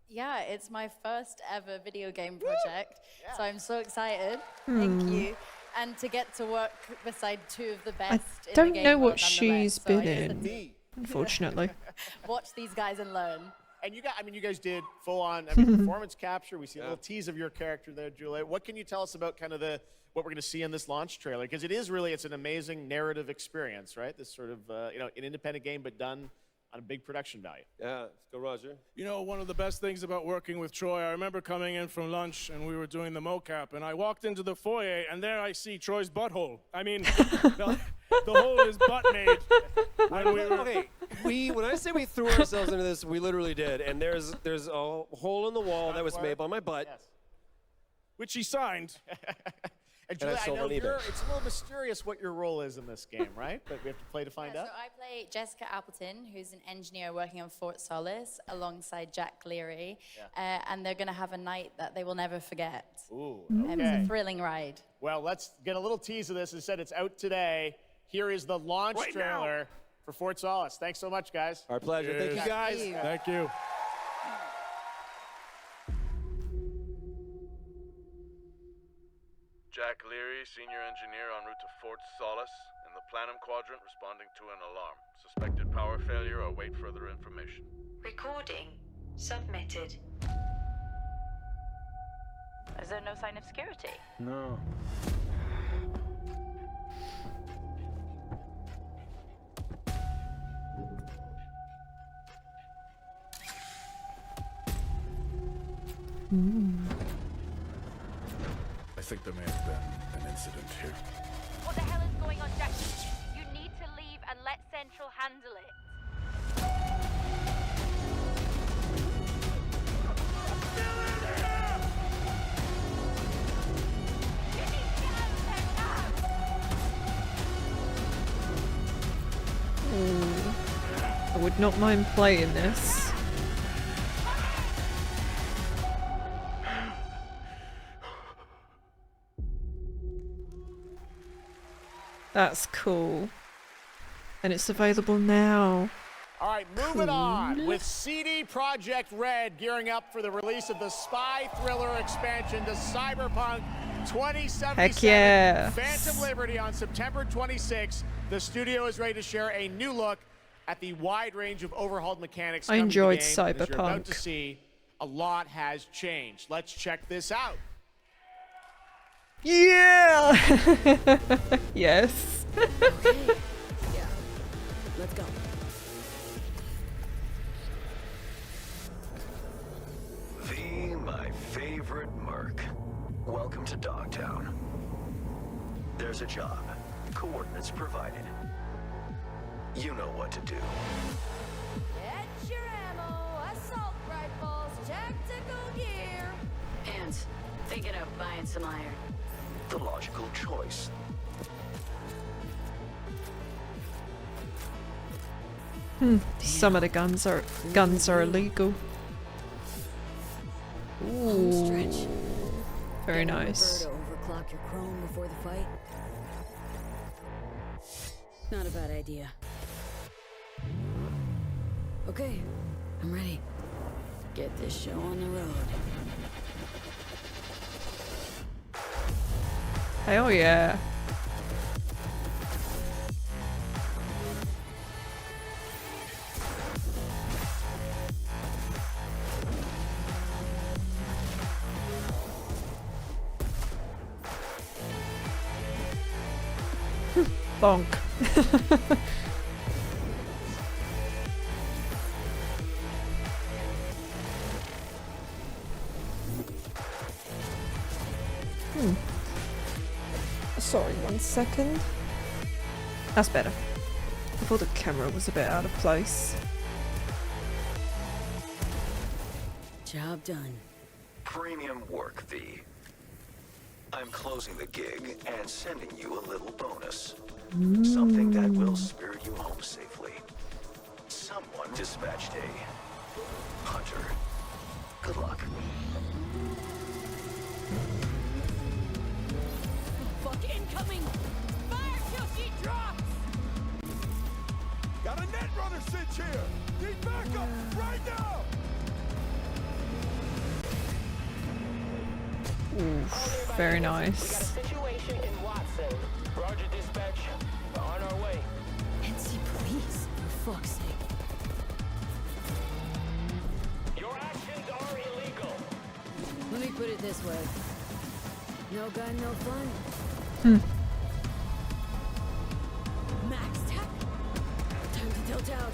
Yeah, it's my first ever video game project, so I'm so excited. Thank you. And to get to work beside two of the best in the Don't game know world what she's nonetheless, so I been just had in, unfortunately. to watch these guys and learn. And you guys did full-on performance capture. We see a little tease of your character there, Juliet. What can you tell us about kind of what we're going to see in this launch trailer? Because it's an amazing narrative experience, right? This sort of, an independent game, but done on a big production value. Yeah, let's go, Roger. You know, one of the best things about working with Troy, I remember coming in from lunch and we were doing the mocap, and I walked into the foyer and there I see Troy's butthole. I mean, the hole is butt made. When I say we threw ourselves into this, we literally did. And there's a hole in the wall that was made by my butt. Yes. Which he signed. And Juliet, I know it's a little mysterious what your role is in this game, right? But we have to play to find out. So I play Jessica Appleton, who's an engineer working on Fort Solace alongside Jack Cleary. And they're going to have a night that they will never forget. Ooh, It's a thrilling ride. Well, let's get a little tease of this. It said it's out today. Here is the launch trailer for Fort Solace. Thanks so much, guys. Our pleasure. Thank you, guys. Thank you. Jack Leary, senior engineer en route to Fort Solace, in the Planum Quadrant, responding to an alarm. Suspected power failure. Await further information. Recording submitted. Is there no sign of security? No. I think there may have been an incident here. What the hell is going on, Jack? You need to leave and let Central handle it. I would not mind playing this. That's cool. And it's available now. All right, moving on with CD Projekt Red gearing up for the release of the spy thriller expansion to Cyberpunk 2077. Heck yeah. Phantom Liberty on September 26th. The studio is ready to share a new look at the wide range of overhauled mechanics. I enjoyed As you're about Cyberpunk. to see, a lot has changed. Let's check this out. Yeah! Yes. Yeah. Let's go. V, my favorite merc. Welcome to Dogtown. There's a job. Coordinates provided. You know what to do. Get your ammo, assault rifles, tactical gear. And thinking of buying some iron. The logical choice. Some of the guns are illegal. Ooh. Very nice. To overclock your chrome before the fight. Not a bad idea. Okay, I'm ready. Get this show on the road. Hell yeah. Bonk. Sorry, 1 second. That's better. I thought the camera was a bit out of place. Job done. Premium work, V. I'm closing the gig and sending you a little bonus. Something that will spirit you home safely. Someone dispatched a hunter. Good luck. Fuck incoming! Fire till she drops! Got a net runner cinch here! Need backup right now! Oof, very nice. Situation in Watson. Roger, dispatch. We're on our way. NC police, for fuck's sake. Your actions are illegal. Let me put it this way. No gun, no fun. Max tech. Time to tilt out.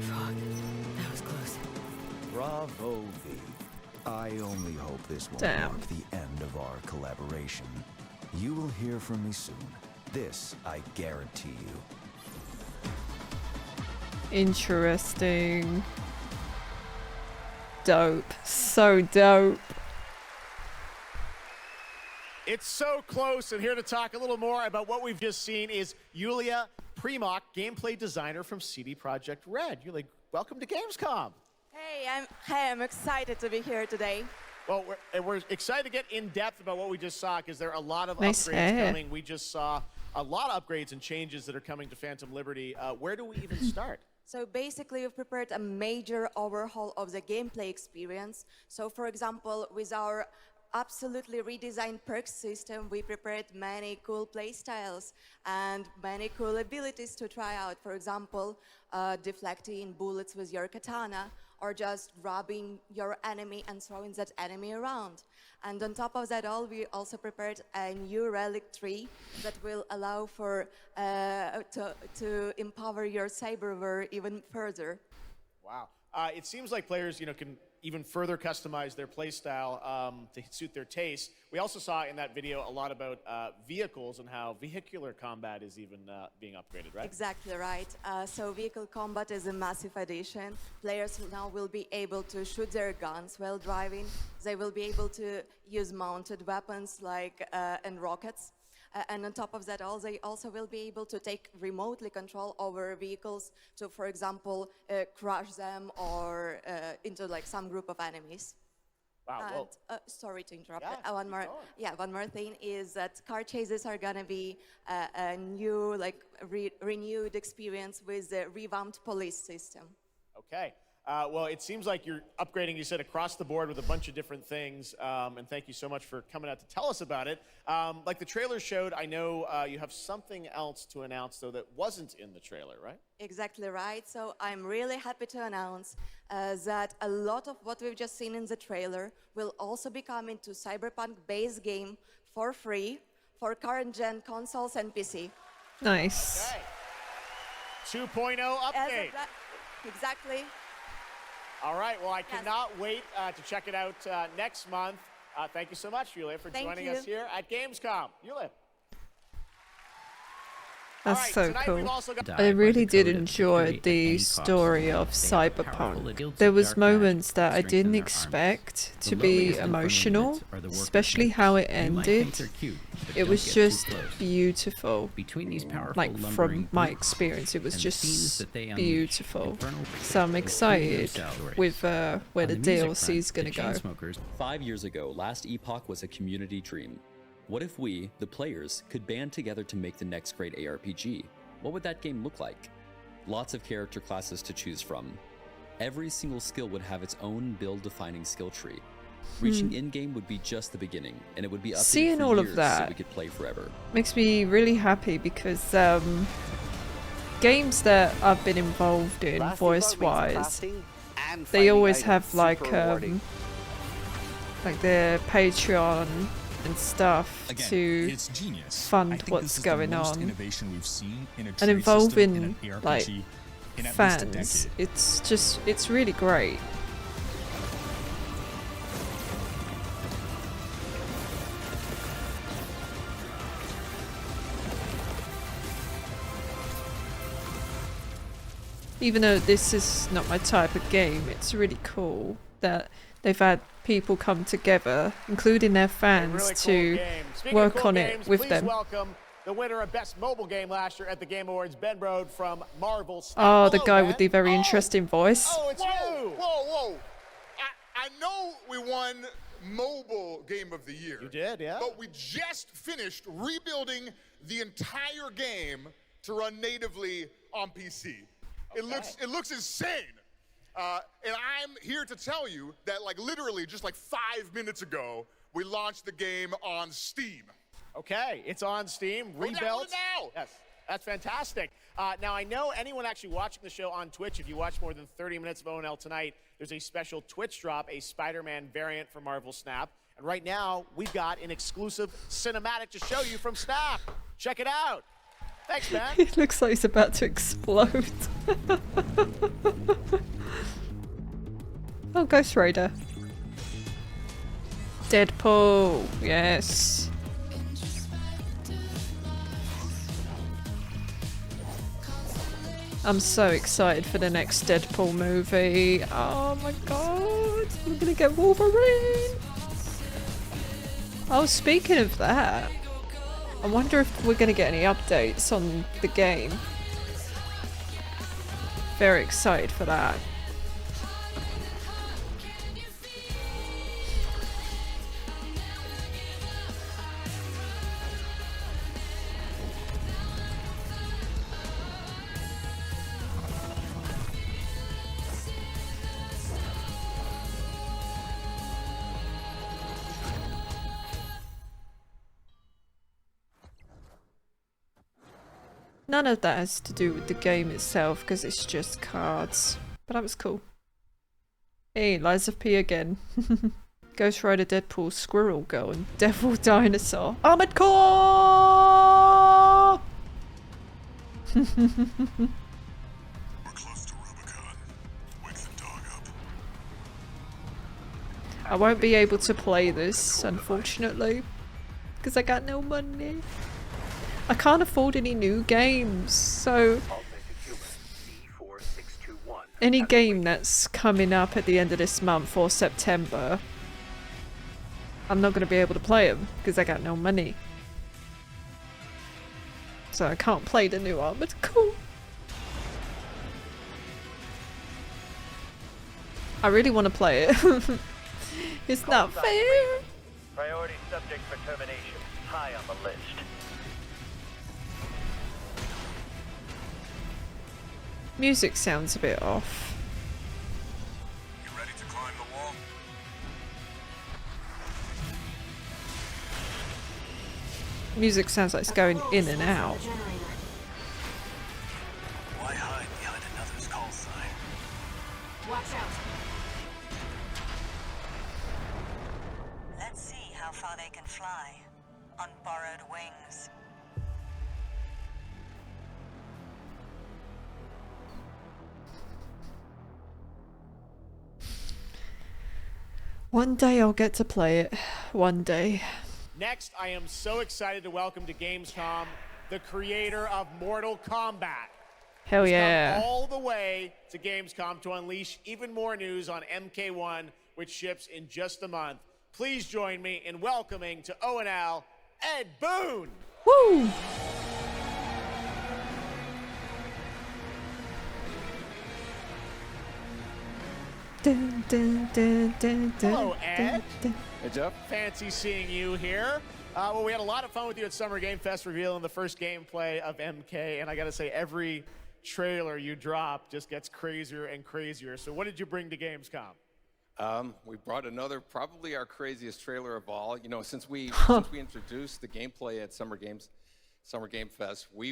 Fuck. That was close. Bravo, V. I only hope this won't Damn. mark the end of our collaboration. You will hear from me soon. This I guarantee you. Interesting. Dope. So dope. It's so close, and here to talk a little more about what we've just seen is Yulia Primok, gameplay designer from CD Projekt Red. Yulia, welcome to Gamescom. Hey, I'm excited to be here today. Well, we're excited to get in depth about what we just saw because there are a lot of Nice upgrades hair. coming. We just saw a lot of upgrades and changes that are coming to Phantom Liberty. Where do we even start? So basically, we've prepared a major overhaul of the gameplay experience. So for example, with our absolutely redesigned perks system, we prepared many cool play styles and many cool abilities to try out. For example, deflecting bullets with your katana, or just grabbing your enemy and throwing that enemy around. And on top of that all, we also prepared a new relic tree that will allow for to empower your cyberware even further. Wow. It seems like players, can even further customize their playstyle to suit their taste. We also saw in that video a lot about vehicles and how vehicular combat is even being upgraded, right? Exactly right. So vehicle combat is a massive addition. Players now will be able to shoot their guns while driving. They will be able to use mounted weapons like and rockets. And on top of that all, they also will be able to take remotely control over vehicles to, for example, crush them or into like some group of enemies. Wow. And, sorry to interrupt. Yeah, One more thing is that car chases are gonna be a new, renewed experience with the revamped police system. Okay. Well, it seems like you're upgrading, you said, across the board with a bunch of different things. And thank you so much for coming out to tell us about it. Like the trailer showed, I know you have something else to announce, though, that wasn't in the trailer, right? Exactly right. So I'm really happy to announce that a lot of what we've just seen in the trailer will also be coming to Cyberpunk base game for free for current-gen consoles and PC. Nice. Okay. 2.0 update. Exactly. All right. Well, I cannot wait to check it out next month. Thank you so much, Yulia, for joining us here at Gamescom. Yulia. That's so cool. I really did enjoy the story of Cyberpunk. There was moments that I didn't expect to be emotional, especially how it ended. It was just beautiful. Like from my experience, it was just beautiful. So I'm excited with where the DLC is gonna go. 5 years ago, Last Epoch was a community dream. What if we, the players, could band together to make the next great ARPG? What would that game look like? Lots of character classes to choose from. Every single skill would have its own build-defining skill tree. Reaching in-game would be just the beginning, and it would be updated Seeing for all of years that so we could play forever. makes me really happy because games that I've been involved in voice-wise, they always have like their Patreon and stuff to fund what's going on and involving like fans. It's really great. Even though this is not my type of game, it's really cool. that they've had people come together, including their fans, really cool to game. Speaking work of cool on games, it with please them. welcome the winner of Best Mobile Game last year at the Game Awards, Ben Brode from Marvel Snap. Oh, the Hello, guy Ben. with the very interesting voice. Oh, it's you! Whoa! I know we won Mobile Game of the Year. You did, yeah. But we just finished rebuilding the entire game to run natively on PC. It looks insane. And I'm here to tell you that, like, literally just like 5 minutes ago, we launched the game on Steam. Okay, it's on Steam, rebuilt. Now. Yes, that's fantastic. Now, I know anyone actually watching the show on Twitch, if you watch more than 30 minutes of ONL tonight, there's a special Twitch drop, a Spider-Man variant for Marvel Snap. And right now, we've got an exclusive cinematic to show you from Snap. Check it out. Thanks, man. He looks like he's about to explode. Oh, Ghost Rider. Deadpool, yes. I'm so excited for the next Deadpool movie. Oh my god, we're gonna get Wolverine. Oh, speaking of that, I wonder if we're gonna get any updates on the game. Very excited for that. None of that has to do with the game itself because it's just cards. But that was cool. Hey, Lies of P again. Ghost Rider, Deadpool, Squirrel Girl, and Devil Dinosaur. Armored Core! We're close to Rubicon. Wake the dog up. I won't be able to play this, unfortunately. Because I got no money. I can't afford any new games, so any game that's coming up at the end of this month or September, I'm not going to be able to play them because I got no money. So I can't play the new Armored Core. I really want to play it. It's not fair. Priority subject for termination. High on the list. Music sounds a bit off. You ready to climb the wall? Music sounds like it's going in and out. Why hide behind another's call sign? Watch out. Let's see how far they can fly on borrowed wings. One day I'll get to play it. One day. Next, I am so excited to welcome to Gamescom the creator of Mortal Kombat. Hell He's yeah. come all the way to Gamescom to unleash even more news on MK1, which ships in just a month. Please join me in welcoming to ONL, Ed Boon. Woo! Dun, dun, dun, dun, dun, Hello, Ed. Hey, Jeff. Fancy seeing you here. Well, we had a lot of fun with you at Summer Game Fest revealing the first gameplay of MK, and I gotta say, every trailer you drop just gets crazier and crazier. So what did you bring to Gamescom? We brought another, probably our craziest trailer of all. You know, since we introduced the gameplay at Summer Game Fest, we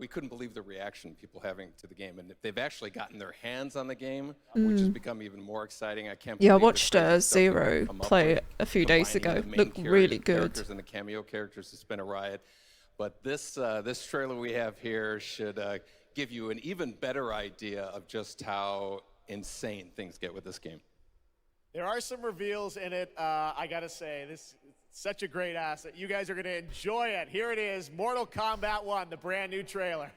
couldn't believe the reaction people having to the game, and they've actually gotten their hands on the game, which has become even more exciting. I can't. Yeah, I believe the watched crazy stuff Zero they've come up play with, it a few days combining ago. the main Looked really good. characters and the cameo characters. It's been a riot. But this trailer we have here should give you an even better idea of just how insane things get with this game. There are some reveals in it. I gotta say, this is such a great asset. You guys are gonna enjoy it. Here it is, Mortal Kombat 1, the brand new trailer.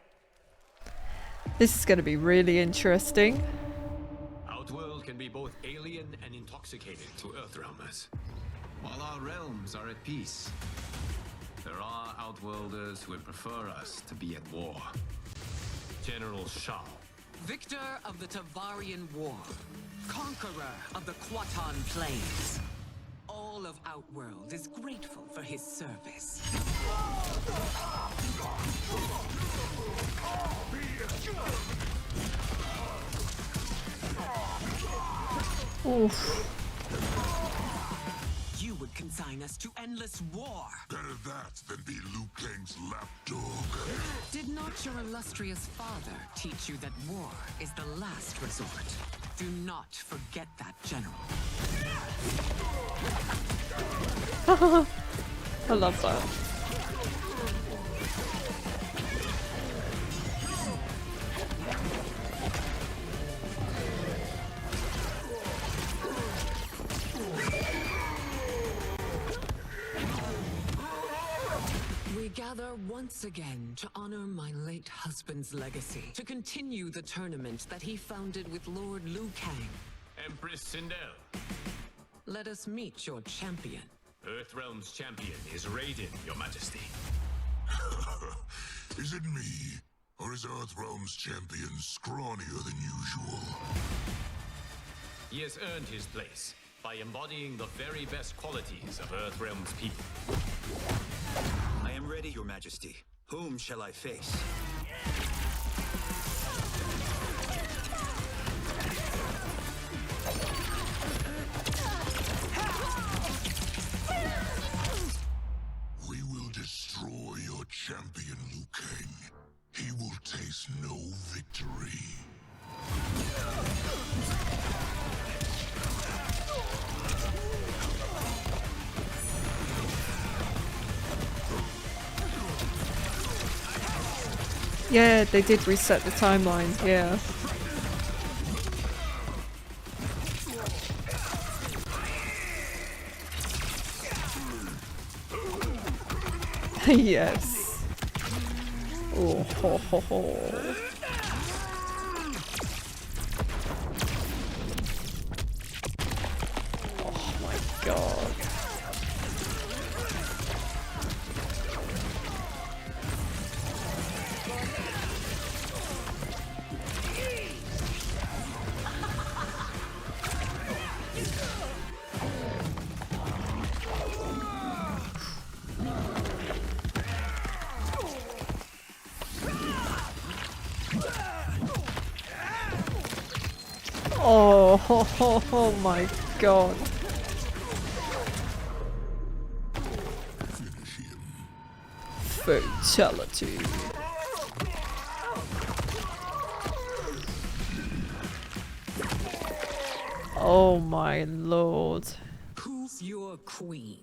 This is going to be really interesting. Outworld can be both alien and intoxicating to Earthrealmers. While our realms are at peace, there are Outworlders who would prefer us to be at war. General Shao. Victor of the Tavarian War. Conqueror of the Quatan Plains. All of Outworld is grateful for his service. Oof. You would consign us to endless war. Better that than be Liu Kang's lapdog. Did not your illustrious father teach you that war is the last resort? Do not forget that, General. I love that. We gather once again to honor my late husband's legacy, to continue the tournament that he founded with Lord Liu Kang. Empress Sindel. Let us meet your champion. Earthrealm's champion is Raiden, Your Majesty. Is it me? Or is Earthrealm's champion scrawnier than usual? He has earned his place by embodying the very best qualities of Earthrealm's people. I am ready, Your Majesty. Whom shall I face? We will destroy your champion, Liu Kang. He will taste no victory. Yeah, they did reset the timeline, yeah. Yes. Oh, ho, ho, ho. Oh my god. Oh, ho, ho, oh my god. Fatality. Oh my lord. Who's your queen?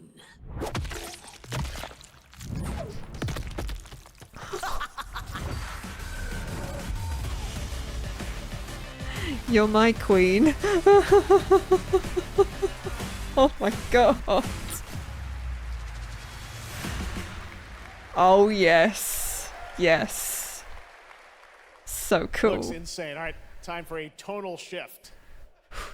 You're my queen. Oh my god. Oh yes. Yes. So cool. Looks insane. All right, time for a tonal shift.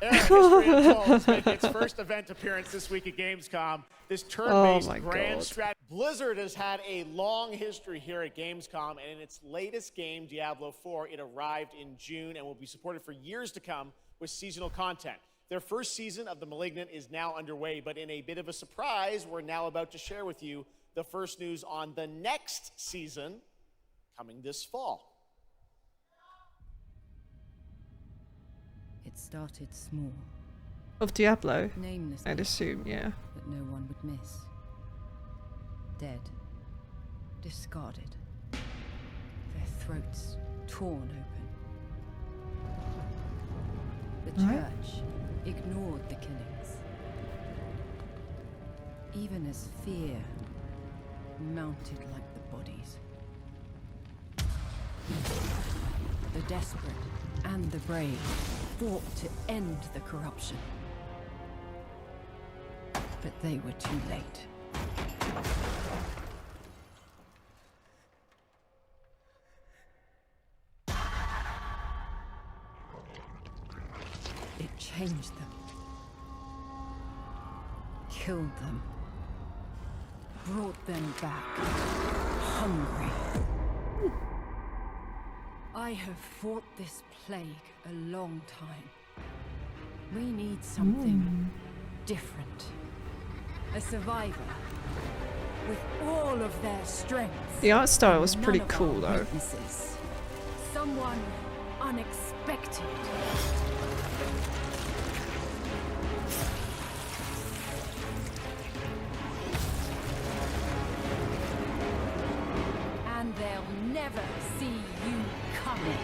History Untold is making its first event appearance this week at Gamescom. This turn-based grand strategy. Blizzard has had a long history here at Gamescom, and in its latest game, Diablo 4, it arrived in June and will be supported for years to come with seasonal content. Their first season of The Malignant is now underway, but in a bit of a surprise, we're now about to share with you the first news on the next season coming this fall. It started small. Of Diablo? Nameless. I'd assume, yeah. That no one would miss. Dead. Discarded. Their throats torn open. The church ignored the killings. Even as fear mounted like the bodies. The desperate and the brave fought to end the corruption. But they were too late. It changed them, killed them, brought them back hungry. I have fought this plague a long time. We need something different. A survivor with all of their strengths. The art style was and pretty none of cool our though. weaknesses. Someone unexpected. And they'll never see you coming.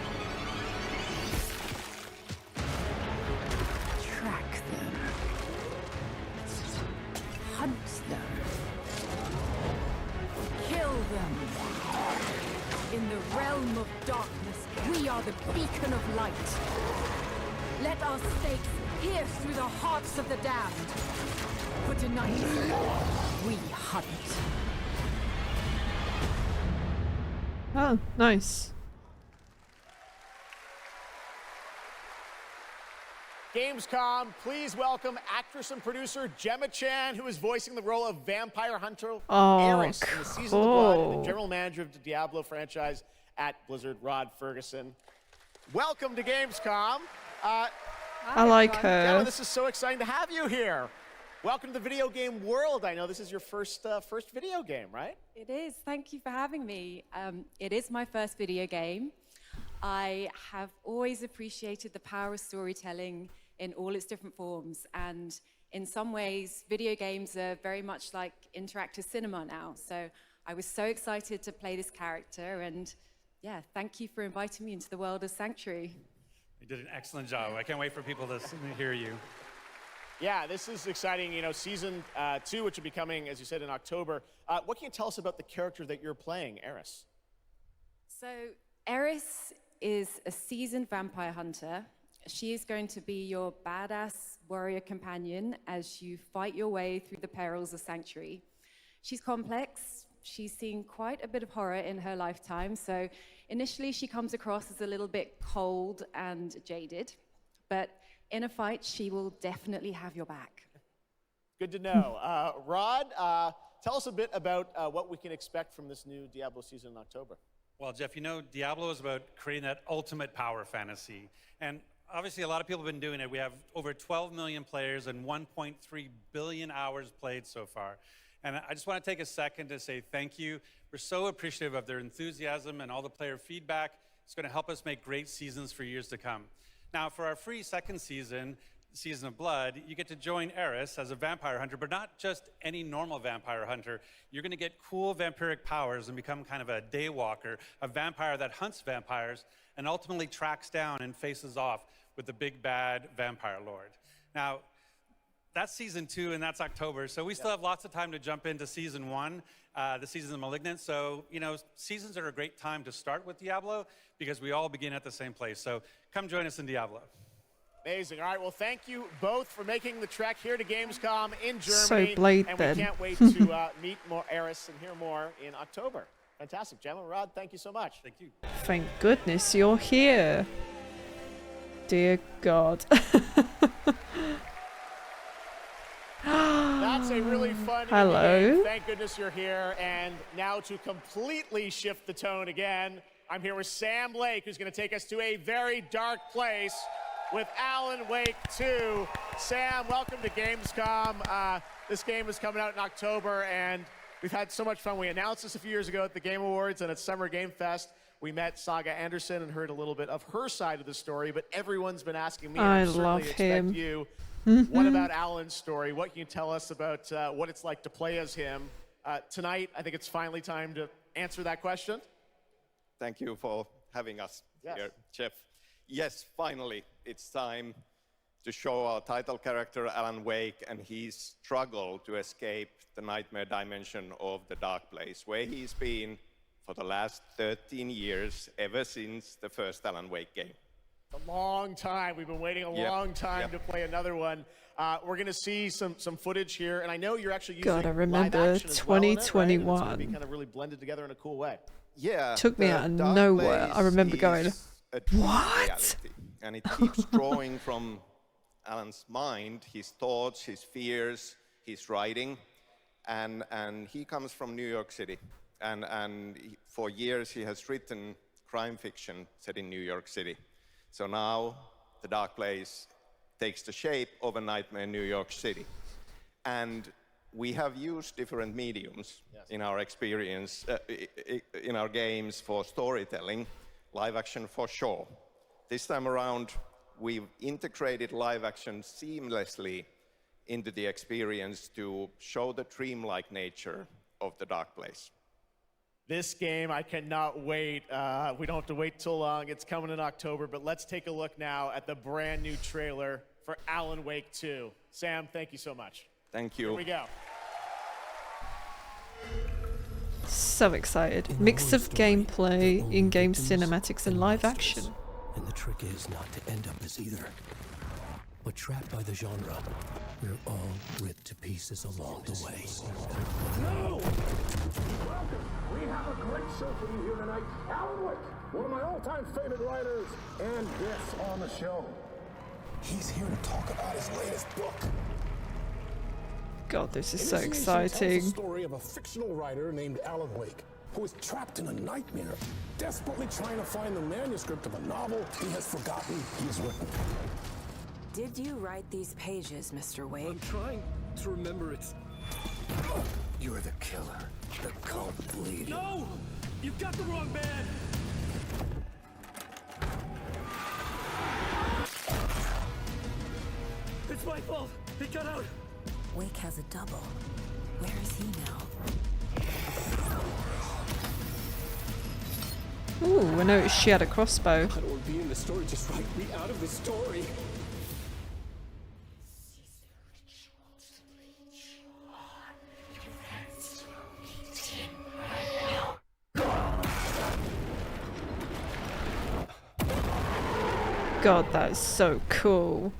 Track them. Hunt them. Kill them. In the realm of darkness, we are the beacon of light. Let our stakes pierce through the hearts of the damned. For tonight, we hunt. Oh, nice. Gamescom, please welcome actress and producer Gemma Chan, who is voicing the role of Vampire Hunter Eris in the Season of Blood, and the general manager of the Diablo franchise at Blizzard, Rod Ferguson. Welcome to Gamescom. I like her. Gemma, this is so exciting to have you here. Welcome to the video game world. I know this is your first video game, right? It is. Thank you for having me. It is my first video game. I have always appreciated the power of storytelling in all its different forms, and in some ways, video games are very much like interactive cinema now. So I was so excited to play this character, and yeah, thank you for inviting me into the world of Sanctuary. You did an excellent job. I can't wait for people to hear you. Yeah, this is exciting. You know, season 2, which will be coming, as you said, in October. What can you tell us about the character that you're playing, Eris? So Eris is a seasoned vampire hunter. She is going to be your badass warrior companion as you fight your way through the perils of Sanctuary. She's complex. She's seen quite a bit of horror in her lifetime, so initially she comes across as a little bit cold and jaded, but in a fight, she will definitely have your back. Good to know. Rod, tell us a bit about what we can expect from this new Diablo season in October. Well, Jeff, you know, Diablo is about creating that ultimate power fantasy. And obviously, a lot of people have been doing it. We have over 12 million players and 1.3 billion hours played so far. And I just want to take a second to say thank you. We're so appreciative of their enthusiasm and all the player feedback. It's going to help us make great seasons for years to come. Now, for our free second season, Season of Blood, you get to join Eris as a vampire hunter, but not just any normal vampire hunter. You're going to get cool vampiric powers and become kind of a daywalker, a vampire that hunts vampires and ultimately tracks down and faces off with the big bad vampire lord. Now, that's Season 2 and that's October, so we still have lots of time to jump into Season 1, the Season of Malignant. So, you know, seasons are a great time to start with Diablo because we all begin at the same place. So come join us in Diablo. Amazing. All right, well, thank you both for making the trek here to Gamescom in Germany. So Blade, and then. we can't wait to meet more Eris and hear more in October. Fantastic. Gemma, Rod, thank you so much. Thank you. Thank goodness you're here. Dear God. That's a really fun Hello. game. Thank goodness you're here. And now to completely shift the tone again, I'm here with Sam Lake, who's going to take us to a very dark place with Alan Wake 2. Sam, welcome to Gamescom. This game is coming out in October, and we've had so much fun. We announced this a few years ago at the Game Awards and at Summer Game Fest. We met Saga Anderson and heard a little bit of her side of the story, but everyone's been asking me, and I love certainly him. expect you, Mhm. what about Alan's story? What can you tell us about what it's like to play as him? Tonight, I think it's finally time to answer that question. Thank you for having us here, Jeff. Yes, finally, it's time to show our title character, Alan Wake, and his struggle to escape the nightmare dimension of the dark place, where he's been for the last 13 years, ever since the first Alan Wake game. A long time. We've been waiting a long time to play another one. We're going to see some footage here, and I know you're actually using God, I remember live action as well in it, right? And it's going to 2021. be kind of really blended together in a cool way. Yeah. Took me the out of dark nowhere. place I remember is going, a true what? reality, and it keeps drawing from Alan's mind, his thoughts, his fears, his writing, and he comes from New York City, and for years he has written crime fiction set in New York City. So now The Dark Place takes the shape of a nightmare in New York City, and we have used different mediums in our experience, in our games for storytelling, live action for sure. This time around, we've integrated live action seamlessly into the experience to show the dreamlike nature of The Dark Place. This game, I cannot wait. We don't have to wait too long. It's coming in October, but let's take a look now at the brand new trailer for Alan Wake 2. Sam, thank you so much. Thank you. Here we go. So excited. Mix of gameplay, in-game cinematics, and live action. And the trick is not to end up as either. But trapped by the genre, we're all ripped to pieces along the way. No! Welcome! We have a great show for you here tonight. Alan Wake, one of my all-time favorite writers, and this on the show. He's here to talk about his latest book. God, this is so Initiation exciting. tells the story of a fictional writer named Alan Wake, who is trapped in a nightmare, desperately trying to find the manuscript of a novel he has forgotten he has written. Did you write these pages, Mr. Wake? I'm trying to remember it. You're the killer, the cult leader. No! You've got the wrong man! It's my fault! He got out! Wake has a double. Where is he now? Ooh, I noticed she had a crossbow. I don't want to be in the story, just write me out of the story. God, that is so cool.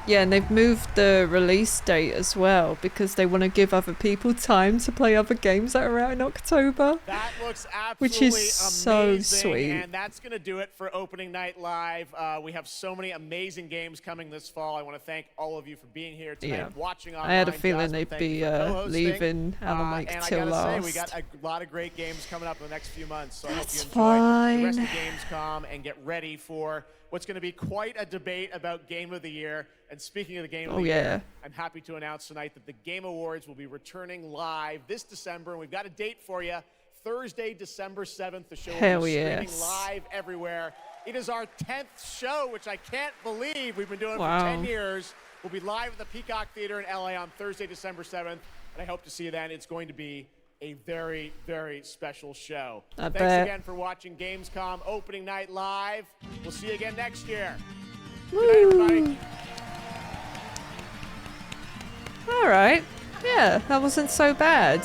Yeah, and they've moved the release date as well because they want to give other people time to play other games that are out in October. That looks absolutely which is so amazing, sweet. and that's going to do it for Opening Night Live. We have so many amazing games coming this fall. I want to thank all of you for being here tonight, Yeah. watching online. I had a feeling Jasmine, they'd thank be you for co-hosting. leaving Alan Wake and till I gotta say, we last. got a lot of great games coming up in the next few months, so I hope That's you enjoy the rest of fine. Gamescom and get ready for what's going to be quite a debate about Game of the Year. And speaking of the Game of Oh, the yeah. Year, I'm happy to announce tonight that the Game Awards will be returning live this December, and we've got a date for you. Thursday, December 7th. The show Hell will be yes. streaming live everywhere. It is our 10th show, which I can't believe we've been doing Wow. for 10 years. We'll be live at the Peacock Theater in LA on Thursday, December 7th, and I hope to see you then. It's going to be a very, very special show. I Thanks bet. again for watching Gamescom Opening Night Live. We'll see you again next year. Woo. Good night, everybody. All right. Yeah, that wasn't so bad.